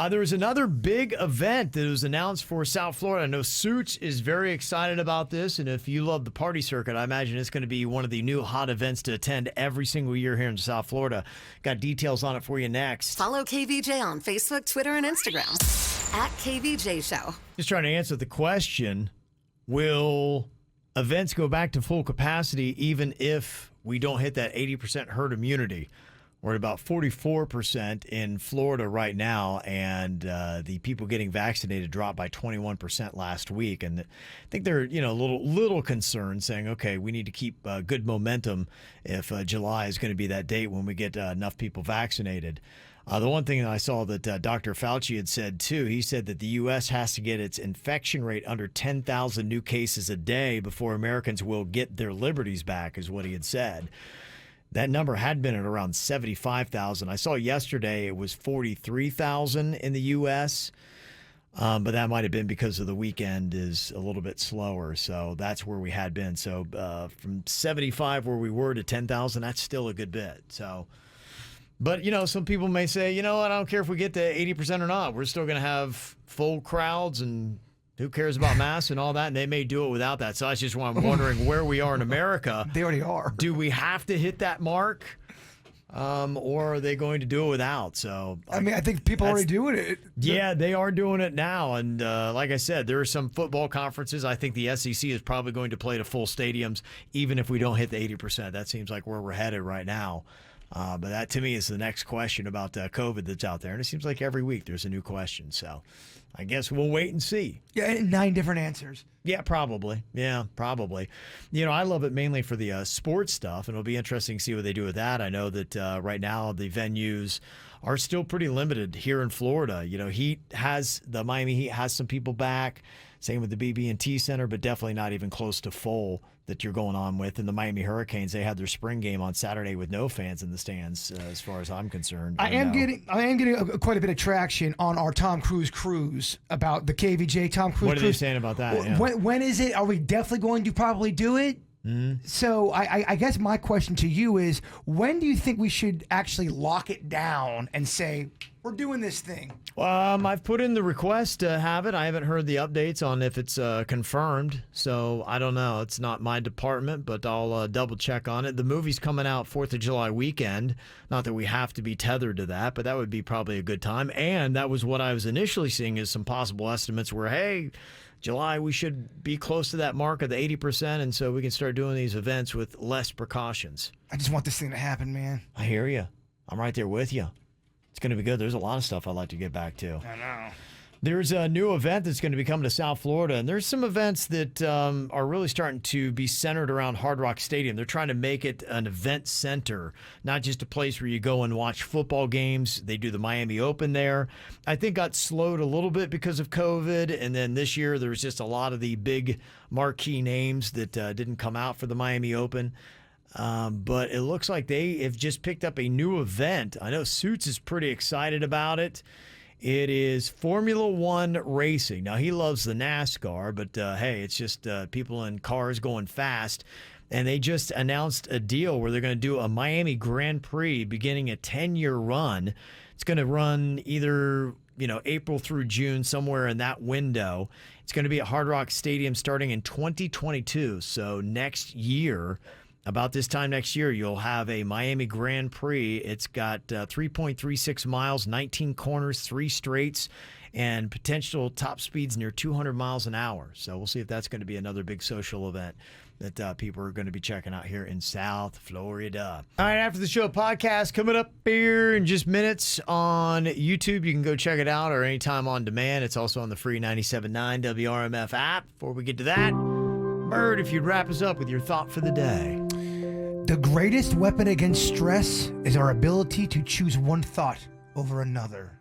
there was another big event that was announced for South Florida. I know Suits is very excited about this, and if you love the party circuit, I imagine it's going to be one of the new hot events to attend every single year here in South Florida. Got details on it for you next. Follow KVJ on Facebook, Twitter, and Instagram at KVJ Show. Just trying to answer the question, will events go back to full capacity even if we don't hit that 80% herd immunity? We're at about 44% in Florida right now, and the people getting vaccinated dropped by 21% last week. And I think they're a little concerned, saying, okay, we need to keep good momentum if July is going to be that date when we get enough people vaccinated. The one thing that I saw that Dr. Fauci had said, too, he said that the U.S. has to get its infection rate under 10,000 new cases a day before Americans will get their liberties back, is what he had said. That number had been at around 75,000. I saw yesterday it was 43,000 in the U.S., but that might have been because of the weekend is a little bit slower. So that's where we had been. So from 75 where we were to 10,000, that's still a good bit. So, but, some people may say, I don't care if we get to 80% or not. We're still going to have full crowds and who cares about masks and all that? And they may do it without that. So that's just why I'm wondering where we are in America. They already are. Do we have to hit that mark? Or are they going to do it without? So I think people are already doing it. Yeah, they are doing it now. And like I said, there are some football conferences. I think the SEC is probably going to play to full stadiums, even if we don't hit the 80%. That seems like where we're headed right now. But that, to me, is the next question about COVID that's out there. And it seems like every week there's a new question. So I guess we'll wait and see. Yeah, 9 different answers. Yeah, probably. Yeah, probably. I love it mainly for the sports stuff, and it'll be interesting to see what they do with that. I know that right now the venues are still pretty limited here in Florida. The Miami Heat has some people back. Same with the BB&T Center, but definitely not even close to full that you're going on with. And the Miami Hurricanes, they had their spring game on Saturday with no fans in the stands, as far as I'm concerned. I am getting quite a bit of traction on our Tom Cruise cruise about the KVJ Tom Cruise cruise. What are they saying about that? Yeah. When is it? Are we definitely going to probably do it? Mm-hmm. So I guess my question to you is, when do you think we should actually lock it down and say, we're doing this thing? I've put in the request to have it. I haven't heard the updates on if it's confirmed, so I don't know. It's not my department, but I'll double check on it. The movie's coming out 4th of July weekend. Not that we have to be tethered to that, but that would be probably a good time. And that was what I was initially seeing as some possible estimates where, hey, July, we should be close to that mark of the 80%, and so we can start doing these events with less precautions. I just want this thing to happen, man. I hear you. I'm right there with you. It's going to be good. There's a lot of stuff I'd like to get back to. I know. There's a new event that's going to be coming to South Florida, and there's some events that are really starting to be centered around Hard Rock Stadium. They're trying to make it an event center, not just a place where you go and watch football games. They do the Miami Open there. I think got slowed a little bit because of COVID, and then this year there was just a lot of the big marquee names that didn't come out for the Miami Open. But it looks like they have just picked up a new event. I know Suits is pretty excited about it. It is Formula One racing. Now, he loves the NASCAR, but hey, it's just people in cars going fast. And they just announced a deal where they're going to do a Miami Grand Prix beginning a 10-year run. It's going to run either, April through June, somewhere in that window. It's going to be at Hard Rock Stadium starting in 2022. So next year, about this time next year, you'll have a Miami Grand Prix. It's got 3.36 miles, 19 corners, 3 straights, and potential top speeds near 200 miles an hour. So we'll see if that's going to be another big social event that people are going to be checking out here in South Florida. All right, after the show podcast coming up here in just minutes on YouTube. You can go check it out or anytime on demand. It's also on the free 97.9 WRMF app. Before we get to that, Bird, if you'd wrap us up with your thought for the day. The greatest weapon against stress is our ability to choose one thought over another.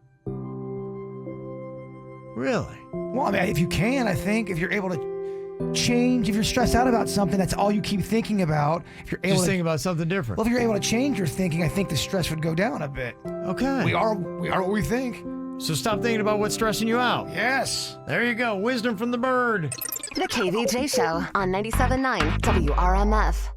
Really? Well, I mean, if you can, I think, if you're able to change, if you're stressed out about something, that's all you keep thinking about. If you're able Just to think about something different. Well, if you're able to change your thinking, I think the stress would go down a bit. Okay. We are what we think. So stop thinking about what's stressing you out. Yes. There you go. Wisdom from the Bird. The KVJ Show on 97.9 WRMF.